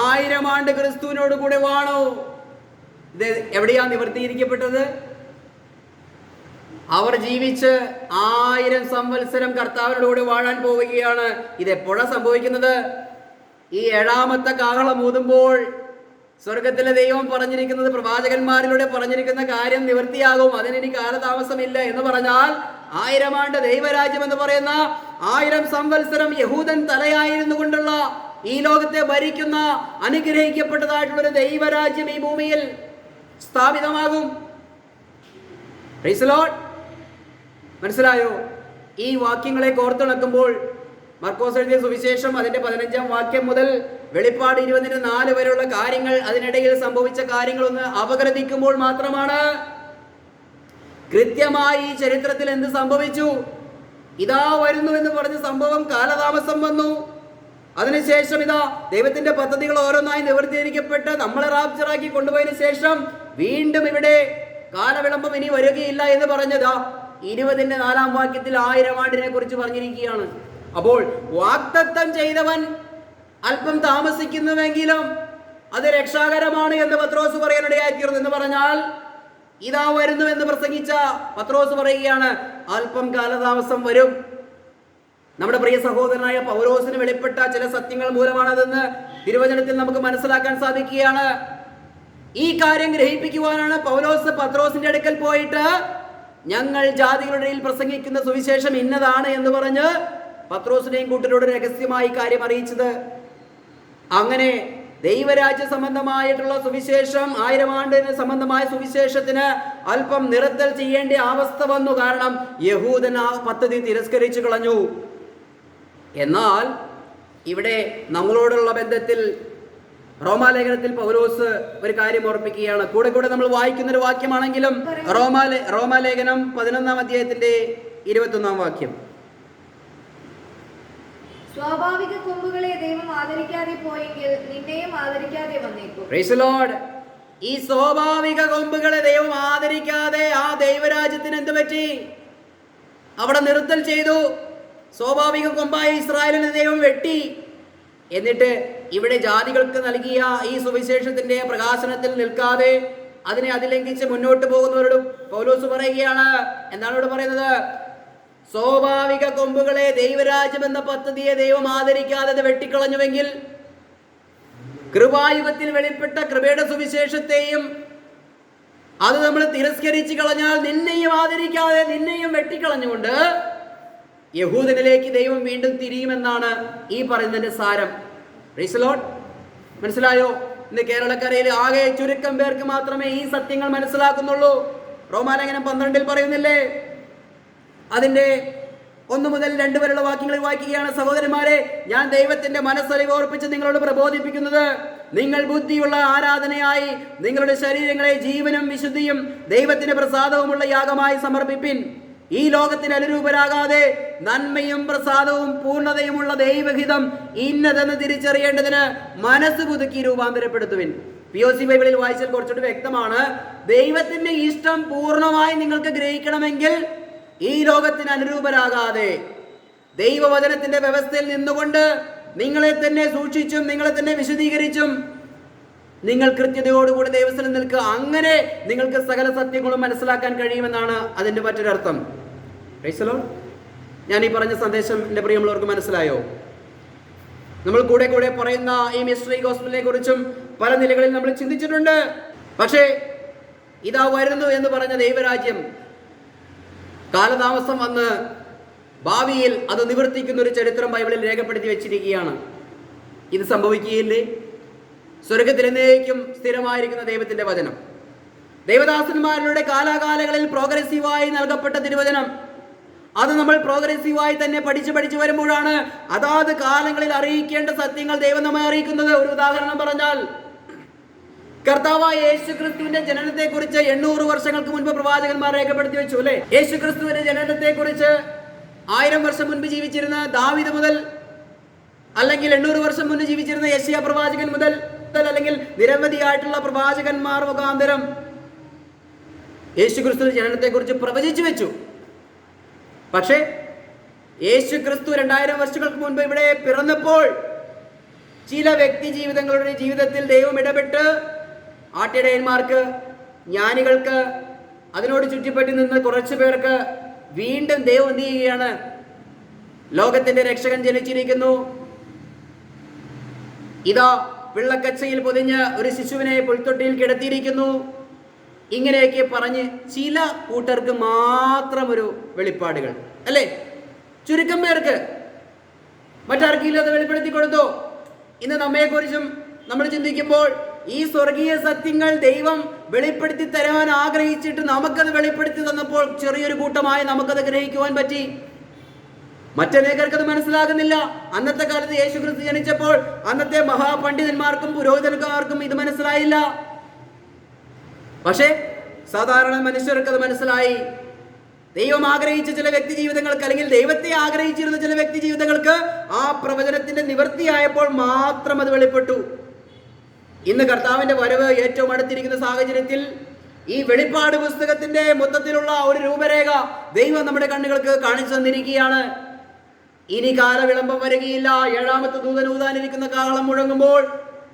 1000 ആണ്ട് ക്രിസ്തുവിനോട് കൂടി വാണു. ഇത് എവിടെയാ നിവർത്തീകരിക്കപ്പെട്ടത്? അവർ ജീവിച്ച് 1000 സംവത്സരം കർത്താവിനോട് കൂടി വാഴാൻ പോവുകയാണ്. ഇത് എപ്പോഴാണ് സംഭവിക്കുന്നത്? ഈ 7ാമത്തെ കാഹളം ഊതുമ്പോൾ സ്വർഗത്തിലെ ദൈവം പറഞ്ഞിരിക്കുന്നത്, പ്രവാചകന്മാരിലൂടെ പറഞ്ഞിരിക്കുന്ന കാര്യം നിവൃത്തിയാകും. അതിനി കാലതാമസമില്ല എന്ന് പറഞ്ഞാൽ 1000 ആണ്ട് ദൈവരാജ്യം എന്ന് പറയുന്ന 1000 സംവത്സരം യഹൂദൻ തലയായിരുന്നു കൊണ്ടുള്ള ഈ ലോകത്തെ ഭരിക്കുന്ന അനുഗ്രഹിക്കപ്പെട്ടതായിട്ടുള്ളൊരു ദൈവരാജ്യം ഈ ഭൂമിയിൽ സ്ഥാപിതമാകും. Price the Lord. മനസ്സിലായോ? ഈ വാക്യങ്ങളെ കോർത്തിണക്കുമ്പോൾ മർക്കോസ് എഴുതിയ സുവിശേഷം അതിന്റെ 15ാം വാക്യം മുതൽ വെളിപ്പാട് 20ന്റെ 4 വരെയുള്ള കാര്യങ്ങൾ, അതിനിടയിൽ സംഭവിച്ച കാര്യങ്ങളൊന്ന് അപഗ്രഥിക്കുമ്പോൾ മാത്രമാണ് കൃത്യമായി ഈ ചരിത്രത്തിൽ എന്ത് സംഭവിച്ചു. ഇതാ വരുന്നു എന്ന് പറഞ്ഞ സംഭവം കാലതാമസം വന്നു. അതിനുശേഷം ഇതാ ദൈവത്തിന്റെ പദ്ധതികൾ ഓരോന്നായി നിവർത്തീകരിക്കപ്പെട്ട് നമ്മളെ റാപ്ചറാക്കി കൊണ്ടുപോയതിനു ശേഷം വീണ്ടും ഇവിടെ കാലവിളംബം ഇനി വരികയില്ല എന്ന് പറഞ്ഞതാ 20ന്റെ 4ാം വാക്യത്തിൽ 1000 ആണ്ടിനെ കുറിച്ച് പറഞ്ഞിരിക്കുകയാണ്. അപ്പോൾ വാഗ്ദത്തം ചെയ്തവൻ അല്പം താമസിക്കുന്നുവെങ്കിലും അത് രക്ഷാകരമാണ് എന്ന് പത്രോസ് പറയാനിടയായിത്തീർന്നു. എന്ന് പറഞ്ഞാൽ ഇതാ വരുന്നു എന്ന് പ്രസംഗിച്ച പത്രോസ് പറയുകയാണ്, അല്പം കാലതാമസം വരും. നമ്മുടെ പ്രിയ സഹോദരനായ പൗലോസിന് വെളിപ്പെട്ട ചില സത്യങ്ങൾ മൂലമാണതെന്ന് തിരുവചനത്തിൽ നമുക്ക് മനസ്സിലാക്കാൻ സാധിക്കുകയാണ്. ഈ കാര്യം ഗ്രഹിപ്പിക്കുവാനാണ് പൗലോസ് പത്രോസിന്റെ അടുക്കൽ പോയിട്ട് ഞങ്ങൾ ജാതികളുടെ ഇടയിൽ പ്രസംഗിക്കുന്ന സുവിശേഷം ഇന്നതാണ് എന്ന് പറഞ്ഞ് പത്രോസിനെയും കൂട്ടരോട് രഹസ്യമായി കാര്യം അറിയിച്ചത്. അങ്ങനെ ദൈവരാജ്യ സംബന്ധമായിട്ടുള്ള സുവിശേഷം, 1000 ആണ്ടിന് സംബന്ധമായ സുവിശേഷത്തിന് അല്പം നിറത്തൽ ചെയ്യേണ്ട അവസ്ഥ വന്നു. കാരണം യഹൂദൻ ആ പദ്ധതി തിരസ്കരിച്ചു കളഞ്ഞു. എന്നാൽ ഇവിടെ നമ്മളോടുള്ള ബന്ധത്തിൽ റോമാലേഖനത്തിൽ പൗലോസ് ഒരു കാര്യം ഓർപ്പിക്കുകയാണ്. കൂടെ കൂടെ നമ്മൾ വായിക്കുന്ന ഒരു വാക്യമാണെങ്കിലും റോമാലേഖനം 11ാം അധ്യായത്തിന്റെ 21ാം വാക്യം. സ്വാഭാവിക കൊമ്പുകളെ ദൈവം ആദരിക്കാതെ പോയെങ്കിൽ നിന്നെയും ആദരിക്കാതെ വന്നേക്കും. Praise the lord. ഈ സ്വാഭാവിക കൊമ്പുകളെ ദൈവം ആദരിക്കാതെ ആ ദൈവരാജ്യത്തിന് എന്ത് പറ്റി? അവിടെ നിർത്തൽ ചെയ്തു. സ്വാഭാവിക കൊമ്പായ ഇസ്രായേലിനെ ദൈവം വെട്ടി. എന്നിട്ട് ഇവിടെ ജാതികൾക്ക് നൽകിയ ഈ സുവിശേഷത്തിന്റെ പ്രകാശനത്തിൽ നിൽക്കാതെ അതിനെ അതിലംഘിച്ച് മുന്നോട്ട് പോകുന്നവരോട് പൗലോസ് പറയുകയാണ്. എന്താണ് ഇവിടെ പറയുന്നത്? സ്വാഭാവിക കൊമ്പുകളെ, ദൈവരാജ്യം എന്ന പദ്ധതിയെ ദൈവം ആദരിക്കാതെ വെട്ടിക്കളഞ്ഞുവെങ്കിൽ കൃപായുഗത്തിൽ വെളിപ്പെട്ട കൃപയുടെ സുവിശേഷത്തെയും അത് നമ്മൾ തിരസ്കരിച്ച് കളഞ്ഞാൽ നിന്നെയും ആദരിക്കാതെ നിന്നെയും വെട്ടിക്കളഞ്ഞുകൊണ്ട് യഹൂദനിലേക്ക് ദൈവം വീണ്ടും തിരിയുമെന്നാണ് ഈ പറയുന്നതിന്റെ സാരം. Price the Lord. മനസ്സിലായോ? ഇന്ന് കേരളക്കരയിൽ ആകെ ചുരുക്കം പേർക്ക് മാത്രമേ ഈ സത്യങ്ങൾ മനസ്സിലാക്കുന്നുള്ളൂ. റോമാലേഖനം 12 പറയുന്നില്ലേ? അതിന്റെ 1 മുതൽ 2 വരെയുള്ള വാക്യങ്ങൾ വായിക്കുകയാണ്. സഹോദരന്മാരെ, ഞാൻ ദൈവത്തിന്റെ മനസ്സറിവ് ഓർപ്പിച്ച് നിങ്ങളോട് പ്രബോധിപ്പിക്കുന്നത്, നിങ്ങൾ ബുദ്ധിയുള്ള ആരാധനയായി നിങ്ങളുടെ ശരീരങ്ങളെ ജീവനും വിശുദ്ധിയും ദൈവത്തിന് പ്രസാദവുമുള്ള യാഗമായി സമർപ്പിപ്പിൻ. ഈ ലോകത്തിന് അനുരൂപരാകാതെ നന്മയും പ്രസാദവും പൂർണ്ണതയുമുള്ള ദൈവഹിതം ഇന്നതെന്ന് തിരിച്ചറിയേണ്ടതിന് മനസ്സ് പുതുക്കി രൂപാന്തരപ്പെടുത്തുവിൻ. POC ബൈബിളിൽ വായിച്ചാൽ കുറച്ചുകൂടി വ്യക്തമാണ്. ദൈവത്തിന്റെ ഇഷ്ടം പൂർണ്ണമായി നിങ്ങൾക്ക് ഗ്രഹിക്കണമെങ്കിൽ ഈ ലോകത്തിന് അനുരൂപരാകാതെ ദൈവവചനത്തിന്റെ വ്യവസ്ഥയിൽ നിന്നുകൊണ്ട് നിങ്ങളെ തന്നെ സൂക്ഷിച്ചും നിങ്ങളെ തന്നെ വിശദീകരിച്ചും നിങ്ങൾ കൃത്യതയോടുകൂടി ദൈവസ്ഥലം നിൽക്കുക. അങ്ങനെ നിങ്ങൾക്ക് സകല സത്യങ്ങളും മനസ്സിലാക്കാൻ കഴിയുമെന്നാണ് അതിൻ്റെ മറ്റൊരർത്ഥം. Price the Lord. ഞാൻ ഈ പറഞ്ഞ സന്ദേശം എൻ്റെ പ്രിയമുള്ളവർക്ക് മനസ്സിലായോ? നമ്മൾ കൂടെ കൂടെ പറയുന്ന ഈ മിസ്റ്ററി ഗോസ്പലിനെ കുറിച്ചും പല നിലകളിൽ നമ്മൾ ചിന്തിച്ചിട്ടുണ്ട്. പക്ഷേ ഇതാ വരുന്നു എന്ന് പറഞ്ഞ ദൈവരാജ്യം കാലതാമസം വന്ന് ഭാവിയിൽ അത് നിവർത്തിക്കുന്ന ഒരു ചരിത്രം ബൈബിളിൽ രേഖപ്പെടുത്തി വെച്ചിരിക്കുകയാണ്. ഇത് സംഭവിക്കുകയില്ലേ? സ്വർഗത്തിലേക്കും സ്ഥിരമായിരിക്കുന്ന ദൈവത്തിന്റെ വചനം, ദൈവദാസന്മാരുടെ കാലാകാലങ്ങളിൽ പ്രോഗ്രസീവായി നൽകപ്പെട്ട തിരുവചനം, അത് നമ്മൾ പ്രോഗ്രസീവായി തന്നെ പഠിച്ചു വരുമ്പോഴാണ് അതാത് കാലങ്ങളിൽ അറിയിക്കേണ്ട സത്യങ്ങൾ ദൈവം നമ്മെ അറിയിക്കുന്നത്. ഒരു ഉദാഹരണം പറഞ്ഞാൽ, കർത്താവായ യേശുക്രിസ്തുവിന്റെ ജനനത്തെ കുറിച്ച് 800 വർഷങ്ങൾക്ക് മുൻപ് പ്രവാചകന്മാർ രേഖപ്പെടുത്തി വെച്ചു അല്ലെ? യേശുക്രിസ്തുവിന്റെ ജനനത്തെ കുറിച്ച് 1000 വർഷം മുൻപ് ജീവിച്ചിരുന്ന ദാവീദ് മുതൽ, അല്ലെങ്കിൽ 800 വർഷം മുൻപ് ജീവിച്ചിരുന്ന യെശയ്യാ പ്രവാചകൻ മുതൽ, അല്ലെങ്കിൽ നിരവധിയായിട്ടുള്ള പ്രവാചകന്മാർ മുഖാന്തരം യേശുക്രിസ്തുവിന്റെ ജനനത്തെ കുറിച്ച് പ്രവചിച്ചു വെച്ചു. പക്ഷേ യേശുക്രിസ്തു 2000 വർഷങ്ങൾക്ക് മുൻപ് ഇവിടെ പിറന്നപ്പോൾ ചില വ്യക്തി ജീവിതങ്ങളുടെ ജീവിതത്തിൽ ദൈവം ഇടപെട്ട് ആട്ടിടയന്മാർക്ക്, ജ്ഞാനികൾക്ക്, അതിനോട് ചുറ്റിപ്പറ്റി നിന്ന് കുറച്ചു പേർക്ക് വീണ്ടും ദൈവം എന്ത് ചെയ്യുകയാണ്? ലോകത്തിന്റെ രക്ഷകൻ ജനിച്ചിരിക്കുന്നു, ഇതാ പിള്ളക്കച്ചയിൽ പൊതിഞ്ഞ് ഒരു ശിശുവിനെ പുൽത്തൊട്ടിയിൽ കിടത്തിയിരിക്കുന്നു, ഇങ്ങനെയൊക്കെ പറഞ്ഞ് ചില കൂട്ടർക്ക് മാത്രം ഒരു വെളിപ്പാടുകൾ അല്ലേ? ചുരുക്കം പേർക്ക്, മറ്റാർക്കെങ്കിലും അത് വെളിപ്പെടുത്തി കൊടുത്തു. ഇന്ന് നമ്മെക്കുറിച്ചും നമ്മൾ ചിന്തിക്കുമ്പോൾ ഈ സ്വർഗീയ സത്യങ്ങൾ ദൈവം വെളിപ്പെടുത്തി തരാൻ ആഗ്രഹിച്ചിട്ട് നമുക്കത് വെളിപ്പെടുത്തി തന്നപ്പോൾ ചെറിയൊരു കൂട്ടമായി നമുക്കത് ഗ്രഹിക്കുവാൻ പറ്റി. മറ്റനേകർക്കത് മനസ്സിലാകുന്നില്ല. അന്നത്തെ കാലത്ത് യേശുക്രിസ്തു ജനിച്ചപ്പോൾ അന്നത്തെ മഹാപണ്ഡിതന്മാർക്കും പുരോഹിതന്മാർക്കും ഇത് മനസ്സിലായില്ല. പക്ഷേ സാധാരണ മനുഷ്യർക്ക് അത് മനസ്സിലായി. ദൈവം ആഗ്രഹിച്ച ചില വ്യക്തി ജീവിതങ്ങൾക്ക്, അല്ലെങ്കിൽ ദൈവത്തെ ആഗ്രഹിച്ചിരുന്ന ചില വ്യക്തി ജീവിതങ്ങൾക്ക് ആ പ്രവചനത്തിന്റെ നിവൃത്തിയായപ്പോൾ മാത്രം അത് വെളിപ്പെട്ടു. ഇന്ന് കർത്താവിന്റെ വരവ് ഏറ്റവും അടുത്തിരിക്കുന്ന സാഹചര്യത്തിൽ ഈ വെളിപ്പാട് പുസ്തകത്തിന്റെ മൊത്തത്തിലുള്ള ഒരു രൂപരേഖ ദൈവം നമ്മുടെ കണ്ണുകൾക്ക് കാണിച്ചു തന്നിരിക്കുകയാണ്. ഇനി കാലവിളംബം വരികയില്ല. 7ാമത്തെ ദൂതൻ ഊതാനിരിക്കുന്ന കാഹളം മുഴങ്ങുമ്പോൾ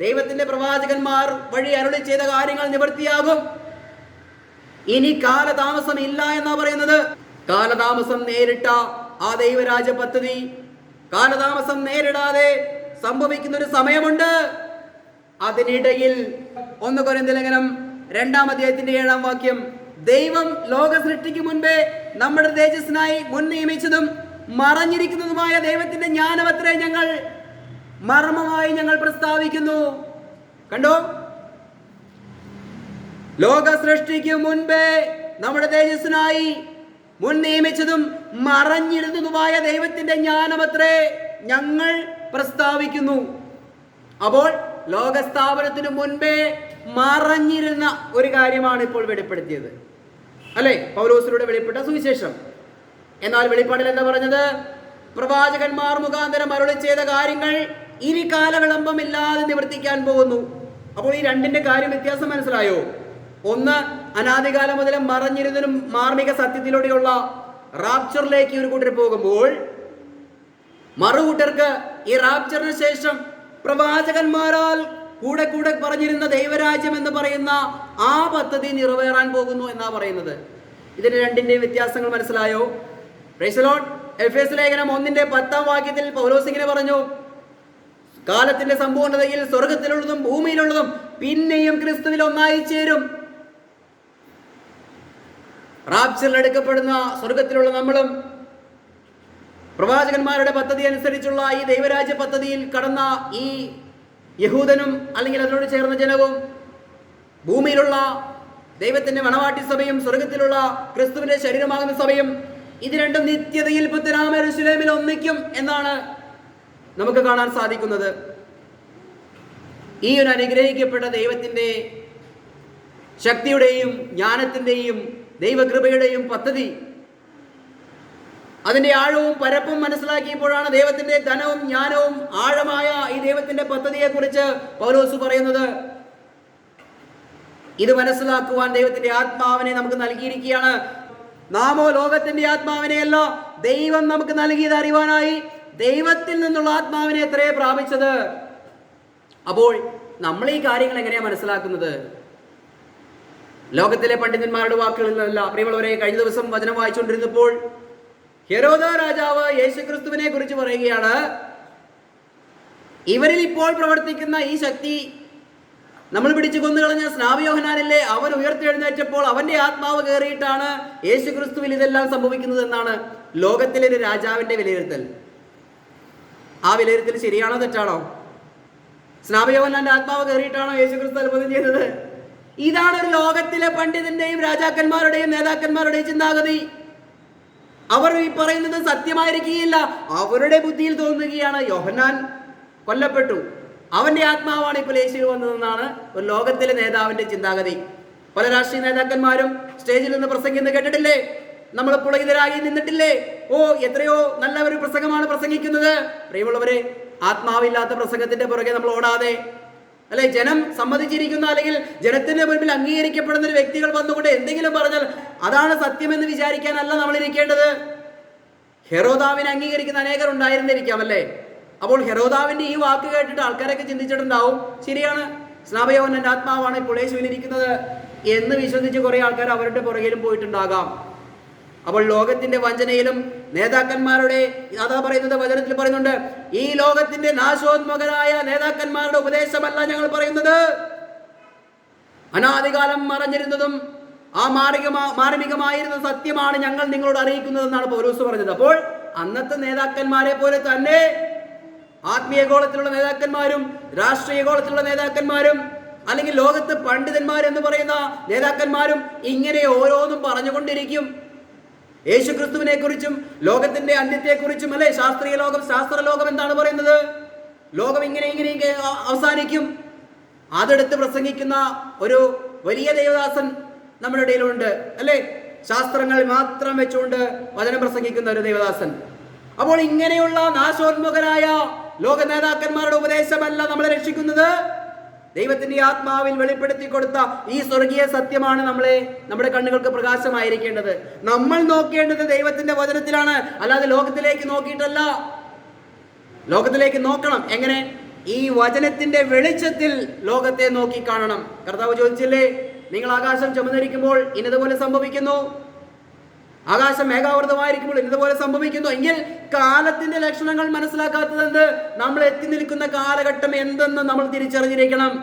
ദൈവത്തിന്റെ പ്രവാചകന്മാർ വഴി അരുളി ചെയ്ത കാര്യങ്ങൾ നിവൃത്തിയാകും. ഇനി കാലതാമസം ഇല്ല എന്നാ പറയുന്നത്. കാലതാമസം നേരിട്ട ആ ദൈവരാജ്യ പദ്ധതി കാലതാമസം നേരിടാതെ സംഭവിക്കുന്ന ഒരു സമയമുണ്ട്. അതിനിടയിൽ 1 കൊരിന്ത്യർ ലേഖനം 2-ാം അധ്യായത്തിന്റെ 7-ാം വാക്യം, ദൈവം ലോക സൃഷ്ടിക്ക് മുൻപേ നമ്മുടെ തേജസ്സിനായി മുൻ നിയമിച്ചതും മറഞ്ഞിരിക്കുന്നതുമായ ദൈവത്തിന്റെ ജ്ഞാനമത്രേ ഞങ്ങൾ മർമ്മമായി ഞങ്ങൾ പ്രസ്താവിക്കുന്നു. കണ്ടോ? ലോക സൃഷ്ടിക്ക് മുൻപേ നമ്മുടെ തേജസ്സിനായി മുൻ നിയമിച്ചതും മറഞ്ഞിരുന്നതുമായ ദൈവത്തിന്റെ ജ്ഞാനമത്രേ ഞങ്ങൾ പ്രസ്താവിക്കുന്നു. അപ്പോൾ ലോകസ്ഥാപനത്തിന് മുൻപേ മറഞ്ഞിരുന്ന ഒരു കാര്യമാണ് ഇപ്പോൾ വെളിപ്പെടുത്തിയത് അല്ലെ? പൗലോസിലൂടെ വെളിപ്പെട്ട സുവിശേഷം. എന്നാൽ വെളിപ്പാടിൽ എന്താ പറഞ്ഞത്? പ്രവാചകന്മാർ മുഖാന്തരം അരുളി ചെയ്ത കാര്യങ്ങൾ ഇനി കാലവിളംബമില്ലാതെ നിവർത്തിക്കാൻ പോകുന്നു. അപ്പോൾ ഈ രണ്ടിന്റെ കാര്യം വ്യത്യാസം മനസ്സിലായോ? ഒന്ന്, അനാദികാലം മുതലേ മറഞ്ഞിരുന്നതിനും മാർമിക സത്യത്തിലൂടെയുള്ള റാപ്ചറിലേക്ക് ഒരു കൂട്ടർ പോകുമ്പോൾ, മറുകൂട്ടർക്ക് ഈ റാപ്ചറിന് ശേഷം പ്രവാചകന്മാരാൽ കൂടെ കൂടെ പറഞ്ഞിരുന്ന ദൈവരാജ്യം എന്ന് പറയുന്ന ആ പദ്ധതി നിറവേറാൻ പോകുന്നു എന്നാ പറയുന്നത്. ഇതിന് രണ്ടിന്റെയും വ്യത്യാസങ്ങൾ മനസ്സിലായോ? Price the Lord. എഫേസ്യ ലേഖനം 1-10 വാക്യത്തിൽ പൗലോസ് ഇങ്ങനെ പറഞ്ഞു, കാലത്തിന്റെ സമ്പൂർണ്ണതയിൽ സ്വർഗത്തിലുള്ളതും ഭൂമിയിലുള്ളതും പിന്നെയും ക്രിസ്തുവിൽ ഒന്നായി ചേരും. റാപ്ചറിൽ എടുക്കപ്പെടുന്ന സ്വർഗത്തിലുള്ള നമ്മളും പ്രവാചകന്മാരുടെ പദ്ധതി അനുസരിച്ചുള്ള ഈ ദൈവരാജ്യ പദ്ധതിയിൽ കടന്ന ഈ യഹൂദനും അല്ലെങ്കിൽ അതിനോട് ചേർന്ന ജനവും, ഭൂമിയിലുള്ള ദൈവത്തിന്റെ മണവാട്ടി സഭയും സ്വർഗത്തിലുള്ള ക്രിസ്തുവിന്റെ ശരീരമാകുന്ന സഭയും, ഇത് രണ്ടും നിത്യതയിൽ പുത്തനാം യെരൂശലേമിൽ ഒന്നിക്കും എന്നാണ് നമുക്ക് കാണാൻ സാധിക്കുന്നത്. ഈ ഒരു അനുഗ്രഹിക്കപ്പെട്ട ദൈവത്തിന്റെ ശക്തിയുടെയും ജ്ഞാനത്തിന്റെയും ദൈവകൃപയുടെയും പദ്ധതി, അതിന്റെ ആഴവും പരപ്പും മനസ്സിലാക്കിയപ്പോഴാണ് ദൈവത്തിന്റെ ധനവും ജ്ഞാനവും ആഴമായ ഈ ദൈവത്തിന്റെ പദ്ധതിയെ കുറിച്ച് പൗലോസ് പറയുന്നത്. ഇത് മനസ്സിലാക്കുവാൻ ദൈവത്തിന്റെ ആത്മാവിനെ നമുക്ക് നൽകിയിരിക്കുകയാണ്. നാമോ ലോകത്തിന്റെ ആത്മാവിനെയല്ല, ദൈവം നമുക്ക് നൽകിയത് അറിവാനായി ദൈവത്തിൽ നിന്നുള്ള ആത്മാവിനെ എത്രയെ പ്രാപിച്ചത്. അപ്പോൾ നമ്മൾ ഈ കാര്യങ്ങൾ എങ്ങനെയാണ് മനസ്സിലാക്കുന്നത്? ലോകത്തിലെ പണ്ഡിതന്മാരുടെ വാക്കുകളിൽ നിന്നല്ല. പ്രിയമുള്ളവരെ, കഴിഞ്ഞ ദിവസം വചനം വായിച്ചുകൊണ്ടിരുന്നപ്പോൾ ഹെരോദ രാജാവ് യേശുക്രിസ്തുവിനെ കുറിച്ച് പറയുകയാണ്, ഇവരിൽ ഇപ്പോൾ പ്രവർത്തിക്കുന്ന ഈ ശക്തി നമ്മൾ പിടിച്ചു കൊന്നുകളഞ്ഞ സ്നാപക യോഹന്നാനില്ലേ, അവൻ ഉയർത്തെഴുന്നേറ്റപ്പോൾ അവന്റെ ആത്മാവ് കയറിയിട്ടാണ് യേശുക്രിസ്തുവിൽ ഇതെല്ലാം സംഭവിക്കുന്നത് എന്നാണ് ലോകത്തിലെ ഒരു രാജാവിന്റെ വിലയിരുത്തൽ. ആ വിലയിരുത്തൽ ശരിയാണോ തെറ്റാണോ? സ്നാപക യോഹന്നാന്റെ ആത്മാവ് കയറിയിട്ടാണോ യേശുക്രിസ്തു അത്ഭുതം ചെയ്തത്? ഇതാണ് ഒരു ലോകത്തിലെ പണ്ഡിതന്റെയും രാജാക്കന്മാരുടെയും നേതാക്കന്മാരുടെയും ചിന്താഗതി. അവർ ഈ പറയുന്നത് സത്യമായിരിക്കുകയില്ല. അവരുടെ ബുദ്ധിയിൽ തോന്നുകയാണ് യോഹന്നാൻ കൊല്ലപ്പെട്ടു, അവന്റെ ആത്മാവാണ് ഇപ്പോൾ യേശു വന്നതെന്നാണ് ഒരു ലോകത്തിലെ നേതാവിന്റെ ചിന്താഗതി. പല രാഷ്ട്രീയ നേതാക്കന്മാരും സ്റ്റേജിൽ നിന്ന് പ്രസംഗിക്കുന്നത് കേട്ടിട്ടില്ലേ? നമ്മൾ പുളകിതരായി നിന്നിട്ടില്ലേ? ഓ, എത്രയോ നല്ല ഒരു പ്രസംഗമാണ് പ്രസംഗിക്കുന്നത്. പ്രിയമുള്ളവരെ, ആത്മാവില്ലാത്ത പ്രസംഗത്തിന്റെ പുറകെ നമ്മൾ ഓടാതെ, അല്ലെ, ജനം സമ്മതിച്ചിരിക്കുന്ന അല്ലെങ്കിൽ ജനത്തിന്റെ മുൻപിൽ അംഗീകരിക്കപ്പെടുന്ന ഒരു വ്യക്തികൾ വന്നുകൊണ്ട് എന്തെങ്കിലും പറഞ്ഞാൽ അതാണ് സത്യമെന്ന് വിചാരിക്കാനല്ല നമ്മൾ ഇരിക്കേണ്ടത്. ഹെരോദാവിനെ അംഗീകരിക്കുന്ന അനേകർ ഉണ്ടായിരുന്നിരിക്കാം, അല്ലേ? അപ്പോൾ ഹെരോദാവിന്റെ ഈ വാക്ക് കേട്ടിട്ട് ആൾക്കാരൊക്കെ ചിന്തിച്ചിട്ടുണ്ടാവും, ശരിയാണ്, സ്നാപക യോഹന്നാന്റെ ആത്മാവാണ് ഇപ്പോൾ യേശുവിലിരിക്കുന്നത് എന്ന് വിശ്വസിച്ച് കുറെ ആൾക്കാർ അവരുടെ പുറകിലും പോയിട്ടുണ്ടാകാം. അപ്പോൾ ലോകത്തിന്റെ വഞ്ചനയിലും നേതാക്കന്മാരുടെ, അതാ പറയുന്നത്, വചനത്തിൽ പറയുന്നുണ്ട്, ഈ ലോകത്തിന്റെ നാശോന്മുഖരായ നേതാക്കന്മാരുടെ ഉപദേശമല്ല ഞങ്ങൾ പറയുന്നത്, അനാദികാലം മറഞ്ഞിരുന്നതും ആ മാർമികമായിരുന്ന സത്യമാണ് ഞങ്ങൾ നിങ്ങളോട് അറിയിക്കുന്നതെന്നാണ് പൗലോസ് പറഞ്ഞത്. അപ്പോൾ അന്നത്തെ നേതാക്കന്മാരെ പോലെ തന്നെ ആത്മീയ ഗോളത്തിലുള്ള നേതാക്കന്മാരും രാഷ്ട്രീയ ഗോളത്തിലുള്ള നേതാക്കന്മാരും അല്ലെങ്കിൽ ലോകത്ത് പണ്ഡിതന്മാരെന്ന് പറയുന്ന നേതാക്കന്മാരും ഇങ്ങനെ ഓരോന്നും പറഞ്ഞുകൊണ്ടിരിക്കും. യേശുക്രിസ്തുവിനെ കുറിച്ചും ലോകത്തിന്റെ അന്ത്യത്തെക്കുറിച്ചും, അല്ലെ, ശാസ്ത്രലോകം എന്താണ് പറയുന്നത്? ലോകം ഇങ്ങനെ അവസാനിക്കും. അതെടുത്ത് പ്രസംഗിക്കുന്ന ഒരു വലിയ ദേവദാസൻ നമ്മുടെ ഇടയിലുണ്ട്, അല്ലെ? ശാസ്ത്രങ്ങൾ മാത്രം വെച്ചുകൊണ്ട് വചനം പ്രസംഗിക്കുന്ന ഒരു ദേവദാസൻ. അപ്പോൾ ഇങ്ങനെയുള്ള നാശോന്മുഖരായ ലോക നേതാക്കന്മാരുടെ ഉപദേശമല്ല നമ്മളെ രക്ഷിക്കുന്നത്. ദൈവത്തിന്റെ ആത്മാവിൽ വെളിപ്പെടുത്തി കൊടുത്ത ഈ സ്വർഗീയ സത്യമാണ് നമ്മുടെ കണ്ണുകൾക്ക് പ്രകാശമായിരിക്കേണ്ടത്. നമ്മൾ നോക്കേണ്ടത് ദൈവത്തിന്റെ വചനത്തിലാണ്, അല്ലാതെ ലോകത്തിലേക്ക് നോക്കിയിട്ടല്ല. ലോകത്തിലേക്ക് നോക്കണം. എങ്ങനെ? ഈ വചനത്തിന്റെ വെളിച്ചത്തിൽ ലോകത്തെ നോക്കി കാണണം. കർത്താവ് ചോദിച്ചില്ലേ, നിങ്ങൾ ആകാശം ചുമന്നിരിക്കുമ്പോൾ ഇന്നതുപോലെ സംഭവിക്കുന്നു, ആകാശം മേഘാവൃതമായിരിക്കുമ്പോൾ ഇന്നതുപോലെ സംഭവിക്കുന്നു. എങ്കിൽ കാലത്തിന്റെ ലക്ഷണങ്ങൾ മനസ്സിലാക്കാത്തതെന്ത്? നമ്മൾ എത്തി നിൽക്കുന്ന കാലഘട്ടം എന്തെന്ന് നമ്മൾ തിരിച്ചറിഞ്ഞിരിക്കണം.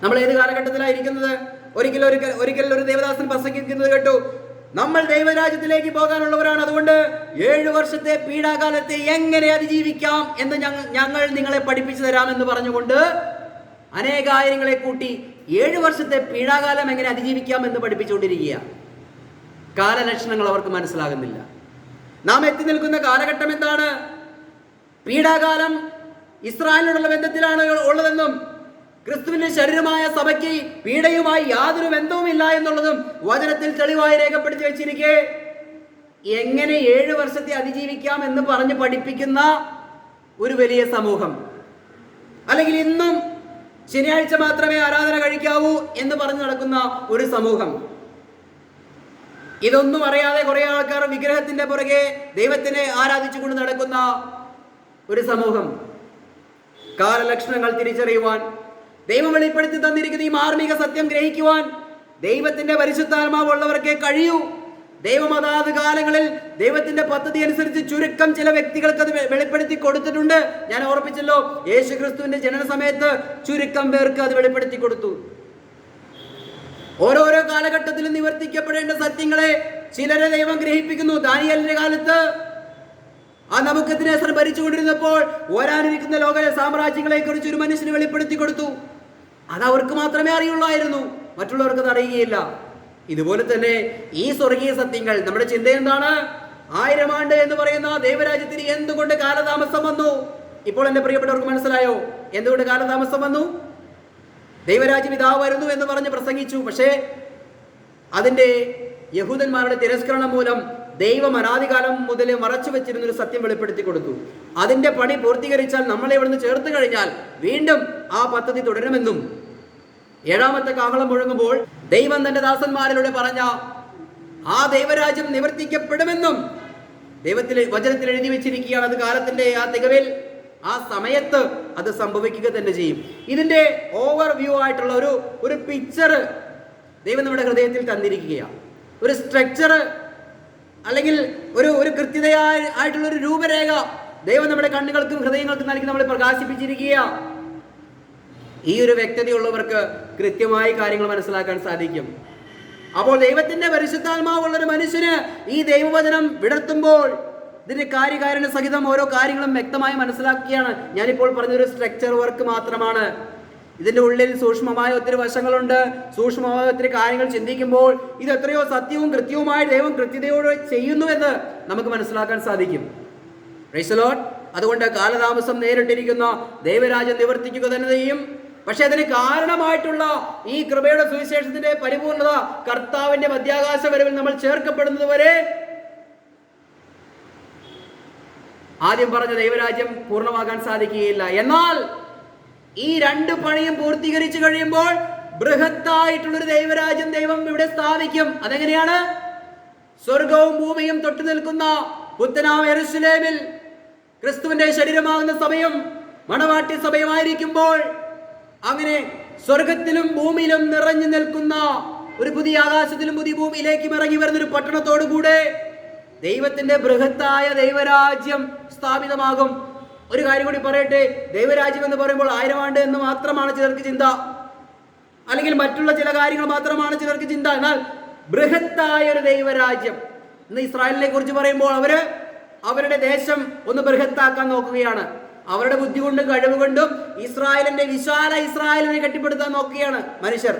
നമ്മൾ ഏത് കാലഘട്ടത്തിലായിരിക്കുന്നത്? ഒരിക്കൽ ഒരു ദേവദാസൻ പ്രസംഗിക്കുന്നത് കേട്ടു, നമ്മൾ ദൈവരാജ്യത്തിലേക്ക് പോകാനുള്ളവരാണ്, അതുകൊണ്ട് 7 വർഷത്തെ പീഡാകാലത്തെ എങ്ങനെ അതിജീവിക്കാം എന്ന് ഞങ്ങൾ നിങ്ങളെ പഠിപ്പിച്ചു തരാമെന്ന് പറഞ്ഞുകൊണ്ട് അനേകായിരങ്ങളെ കൂട്ടി 7 വർഷത്തെ പീഡാകാലം എങ്ങനെ അതിജീവിക്കാം എന്ന് പഠിപ്പിച്ചുകൊണ്ടിരിക്കുക. കാലലക്ഷണങ്ങൾ അവർക്ക് മനസ്സിലാകുന്നില്ല. നാം എത്തി നിൽക്കുന്ന കാലഘട്ടം എന്താണ്? പീഡാകാലം ഇസ്രായേലിനോടുള്ള ബന്ധത്തിലാണ് ഉള്ളതെന്നും ക്രിസ്തുവിന്റെ ശരീരമായ സഭയ്ക്ക് പീഡയുമായി യാതൊരു ബന്ധവുമില്ല എന്നുള്ളതും വചനത്തിൽ തെളിവായി രേഖപ്പെടുത്തി വെച്ചിരിക്കെ എങ്ങനെ 7 വർഷത്തെ അതിജീവിക്കാം എന്ന് പറഞ്ഞ് പഠിപ്പിക്കുന്ന ഒരു വലിയ സമൂഹം, അല്ലെങ്കിൽ ഇന്നും ശനിയാഴ്ച മാത്രമേ ആരാധന കഴിക്കാവൂ എന്ന് പറഞ്ഞു നടക്കുന്ന ഒരു സമൂഹം, ഇതൊന്നും അറിയാതെ കുറെ ആൾക്കാർ വിഗ്രഹത്തിന്റെ പുറകെ ദൈവത്തിനെ ആരാധിച്ചുകൊണ്ട് നടക്കുന്ന ഒരു സമൂഹം, കാലലക്ഷണങ്ങൾ തിരിച്ചറിയുവാൻ, ദൈവം വെളിപ്പെടുത്തി തന്നിരിക്കുന്ന ഈ മാർമിക സത്യം ഗ്രഹിക്കുവാൻ ദൈവത്തിന്റെ പരിശുദ്ധാത്മാവുള്ളവർക്കേ കഴിയൂ. ദൈവം അതാത് കാലങ്ങളിൽ ദൈവത്തിന്റെ പദ്ധതി അനുസരിച്ച് ചുരുക്കം ചില വ്യക്തികൾക്ക് അത് വെളിപ്പെടുത്തി കൊടുത്തിട്ടുണ്ട്. ഞാൻ ഓർപ്പിച്ചല്ലോ, യേശുക്രിസ്തുവിന്റെ ജനന സമയത്ത് ചുരുക്കം പേർക്ക് അത് വെളിപ്പെടുത്തി കൊടുത്തു. ഓരോരോ കാലഘട്ടത്തിലും നിവർത്തിക്കപ്പെടേണ്ട സത്യങ്ങളെ ചിലരെ ദൈവം ഗ്രഹിപ്പിക്കുന്നു. ദാനിയേലിന്റെ കാലത്ത് ആ നബൂഖദ്നേസർ ഭരിച്ചുകൊണ്ടിരുന്നപ്പോൾ വരാനിരിക്കുന്ന ലോക സാമ്രാജ്യങ്ങളെ കുറിച്ച് ഒരു മനുഷ്യന് വെളിപ്പെടുത്തി കൊടുത്തു. അത് അവർക്ക് മാത്രമേ അറിയുള്ളായിരുന്നു, മറ്റുള്ളവർക്ക് അത് അറിയുകയില്ല. ഇതുപോലെ തന്നെ ഈ സ്വർഗീയ സത്യങ്ങൾ, നമ്മുടെ ചിന്ത എന്താണ്? 1000 ആണ്ട് എന്ന് പറയുന്ന ദൈവരാജ്യത്തിന് എന്തുകൊണ്ട് കാലതാമസം വന്നു? ഇപ്പോൾ എന്റെ പ്രിയപ്പെട്ടവർക്ക് മനസ്സിലായോ എന്തുകൊണ്ട് കാലതാമസം വന്നു? ദൈവരാജ്യം ഇതാ വരുന്നു എന്ന് പറഞ്ഞ് പ്രസംഗിച്ചു. പക്ഷേ അതിൻ്റെ യഹൂദന്മാരുടെ തിരസ്കരണം മൂലം ദൈവം അനാദികാലം മുതലേ മറച്ചു വെച്ചിരുന്നൊരു സത്യം വെളിപ്പെടുത്തി കൊടുത്തു. അതിൻ്റെ പണി പൂർത്തീകരിച്ചാൽ, നമ്മളെ ഇവിടുന്ന് ചേർത്ത് കഴിഞ്ഞാൽ വീണ്ടും ആ പദ്ധതി തുടരുമെന്നും 7ാമത്തെ കാഹളം മുഴങ്ങുമ്പോൾ ദൈവം തന്റെ ദാസന്മാരിലൂടെ പറഞ്ഞ ആ ദൈവരാജ്യം നിവർത്തിക്കപ്പെടുമെന്നും വചനത്തിൽ എഴുതി വെച്ചിരിക്കുകയാണ്. അത് കാലത്തിന്റെ ആ തികവിൽ, ആ സമയത്ത് അത് സംഭവിക്കുക തന്നെ ചെയ്യും. ഇതിൻ്റെ ഓവർ വ്യൂ ആയിട്ടുള്ള ഒരു പിക്ചർ ദൈവം നമ്മുടെ ഹൃദയത്തിൽ തന്നിരിക്കുകയാണ്. ഒരു സ്ട്രക്ചർ അല്ലെങ്കിൽ ഒരു കൃത്യതയായിട്ടുള്ള ഒരു രൂപരേഖ ദൈവം നമ്മുടെ കണ്ണുകൾക്കും ഹൃദയങ്ങൾക്കും നൽകി നമ്മളെ പ്രകാശിപ്പിച്ചിരിക്കുകയാണ്. ഈ ഒരു വ്യക്തതയുള്ളവർക്ക് കൃത്യമായി കാര്യങ്ങൾ മനസ്സിലാക്കാൻ സാധിക്കും. അപ്പോൾ ദൈവത്തിന്റെ പരിശുദ്ധാത്മാവുള്ളൊരു മനുഷ്യന് ഈ ദൈവവചനം വിടർത്തുമ്പോൾ ഇതിന്റെ കാര്യകാരണ സഹിതം ഓരോ കാര്യങ്ങളും വ്യക്തമായി മനസ്സിലാക്കുകയാണ്. ഞാനിപ്പോൾ പറഞ്ഞൊരു സ്ട്രക്ചർ വർക്ക് മാത്രമാണ്. ഇതിൻ്റെ ഉള്ളിൽ സൂക്ഷ്മമായ ഒത്തിരി വശങ്ങളുണ്ട്. സൂക്ഷ്മമായ ഒത്തിരി കാര്യങ്ങൾ ചിന്തിക്കുമ്പോൾ ഇത് എത്രയോ സത്യവും കൃത്യവുമായി ദൈവം കൃത്യതയോടെ ചെയ്യുന്നുവെന്ന് നമുക്ക് മനസ്സിലാക്കാൻ സാധിക്കും. Price the Lord. അതുകൊണ്ട് കാലതാമസം നേരിട്ടിരിക്കുന്ന ദൈവരാജ്യം നിവർത്തിക്കുക തന്നെ ചെയ്യും. പക്ഷെ അതിന് കാരണമായിട്ടുള്ള ഈ കൃപയുടെ സുവിശേഷത്തിന്റെ പരിപൂർണത കർത്താവിന്റെ മധ്യാകാശ വരവിൽ നമ്മൾ ചേർക്കപ്പെടുന്നത് വരെ ആദ്യം പറഞ്ഞ ദൈവരാജ്യം പൂർണ്ണമാകാൻ സാധിക്കുകയില്ല. എന്നാൽ ഈ രണ്ട് പണിയും പൂർത്തീകരിച്ചു കഴിയുമ്പോൾ ബൃഹത്തായിട്ടുള്ളൊരു ദൈവരാജ്യം ദൈവം ഇവിടെ സ്ഥാപിക്കും. അതെങ്ങനെയാണ്? സ്വർഗവും ഭൂമിയും തൊട്ടു നിൽക്കുന്ന പുത്തനാം യെരൂശലേമിൽ ക്രിസ്തുവിന്റെ ശരീരമാകുന്ന സഭയും മണവാട്ടി സഭയുമായിരിക്കുമ്പോൾ അങ്ങനെ സ്വർഗത്തിലും ഭൂമിയിലും നിറഞ്ഞു നിൽക്കുന്ന ഒരു പുതിയ ആകാശത്തിലും പുതിയ ഭൂമിയിലേക്കും ഇറങ്ങി വരുന്ന ഒരു പട്ടണത്തോടുകൂടെ ദൈവത്തിന്റെ ബൃഹത്തായ ദൈവരാജ്യം സ്ഥാപിതമാകും. ഒരു കാര്യം കൂടി പറയട്ടെ, ദൈവരാജ്യം എന്ന് പറയുമ്പോൾ 1000 ആണ്ട് എന്ന് മാത്രമാണ് ചിലർക്ക് ചിന്ത, അല്ലെങ്കിൽ മറ്റുള്ള ചില കാര്യങ്ങൾ മാത്രമാണ് ചിലർക്ക് ചിന്ത. എന്നാൽ ബൃഹത്തായ ഒരു ദൈവരാജ്യം. ഇന്ന് ഇസ്രായേലിനെ കുറിച്ച് പറയുമ്പോൾ അവരുടെ ദേശം ഒന്ന് ബൃഹത്താക്കാൻ നോക്കുകയാണ്. അവരുടെ ബുദ്ധി കൊണ്ടും കഴിവുകൊണ്ടും ഇസ്രായേലിന്റെ വിശാല ഇസ്രായേലിനെ കെട്ടിപ്പടുത്താൻ നോക്കുകയാണ് മനുഷ്യർ.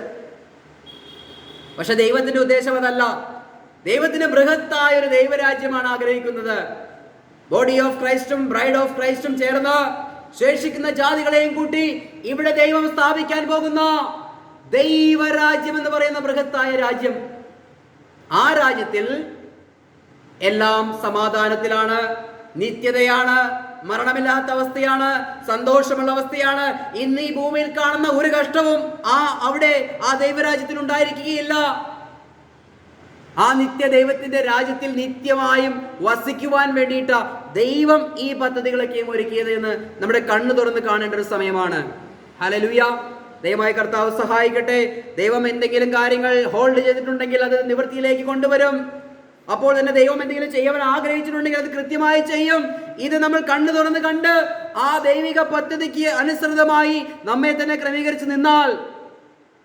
പക്ഷെ ദൈവത്തിന്റെ ഉദ്ദേശം അതല്ല. ദൈവത്തിന് ബൃഹത്തായ ഒരു ദൈവരാജ്യമാണ് ആഗ്രഹിക്കുന്നത്. ബോഡി ഓഫ് ക്രൈസ്റ്റും ബ്രൈഡ് ഓഫ് ക്രൈസ്റ്റും ചേർന്ന് ശേഷിക്കുന്ന ജാതികളെയും കൂട്ടി ഇവിടെ ദൈവം സ്ഥാപിക്കാൻ പോകുന്ന ദൈവരാജ്യം എന്ന് പറയുന്ന ബൃഹത്തായ രാജ്യം. ആ രാജ്യത്തിൽ എല്ലാം സമാധാനത്തിലാണ്, നിത്യതയാണ്, മരണമില്ലാത്ത അവസ്ഥയാണ്, സന്തോഷമുള്ള അവസ്ഥയാണ്. ഇന്ന് ഈ ഭൂമിയിൽ കാണുന്ന ഒരു കഷ്ടവും അവിടെ ആ ദൈവരാജ്യത്തിൽ ഉണ്ടായിരിക്കുകയില്ല. ആ നിത്യ ദൈവത്തിന്റെ രാജ്യത്തിൽ നിത്യമായും വസിക്കുവാൻ വേണ്ടിയിട്ട് ദൈവം ഈ പദ്ധതികളൊക്കെയും ഒരുക്കിയത് എന്ന് നമ്മുടെ കണ്ണു തുറന്ന് കാണേണ്ട ഒരു സമയമാണ്. ഹല്ലേലൂയ. ദൈവമായ കർത്താവ് സഹായിക്കട്ടെ. ദൈവം എന്തെങ്കിലും കാര്യങ്ങൾ ഹോൾഡ് ചെയ്തിട്ടുണ്ടെങ്കിൽ അത് നിവൃത്തിയിലേക്ക് കൊണ്ടുവരും. അപ്പോൾ തന്നെ ദൈവം എന്തെങ്കിലും ചെയ്യാൻ ആഗ്രഹിച്ചിട്ടുണ്ടെങ്കിൽ അത് കൃത്യമായി ചെയ്യും. ഇത് നമ്മൾ കണ്ണു തുറന്ന് കണ്ട് ആ ദൈവിക പദ്ധതിക്ക് അനുസൃതമായി നമ്മെ തന്നെ ക്രമീകരിച്ച് നിന്നാൽ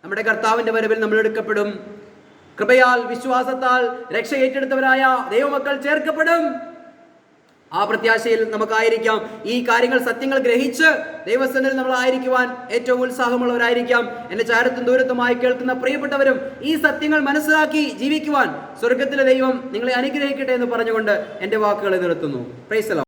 നമ്മുടെ കർത്താവിന്റെ വരവിൽ നമ്മൾ എടുക്കപ്പെടും. കൃപയാൽ വിശ്വാസത്താൽ രക്ഷ ഏറ്റെടുത്തവരായ ദൈവമക്കൾ ചേർക്കപ്പെടും. ആ പ്രത്യാശയിൽ നമുക്കായിരിക്കാം. ഈ കാര്യങ്ങൾ സത്യങ്ങൾ ഗ്രഹിച്ച് ദൈവസന്നിധിയിൽ നമ്മൾ ആയിരിക്കുവാൻ ഏറ്റവും ഉത്സാഹമുള്ളവരായിരിക്കാം. എന്റെ ചാരത്തും ദൂരത്തുമായി കേൾക്കുന്ന പ്രിയപ്പെട്ടവരും ഈ സത്യങ്ങൾ മനസ്സിലാക്കി ജീവിക്കുവാൻ സ്വർഗത്തിലെ ദൈവം നിങ്ങളെ അനുഗ്രഹിക്കട്ടെ എന്ന് പറഞ്ഞുകൊണ്ട് എന്റെ വാക്കുകളെ നിർത്തുന്നു. Price the Lord.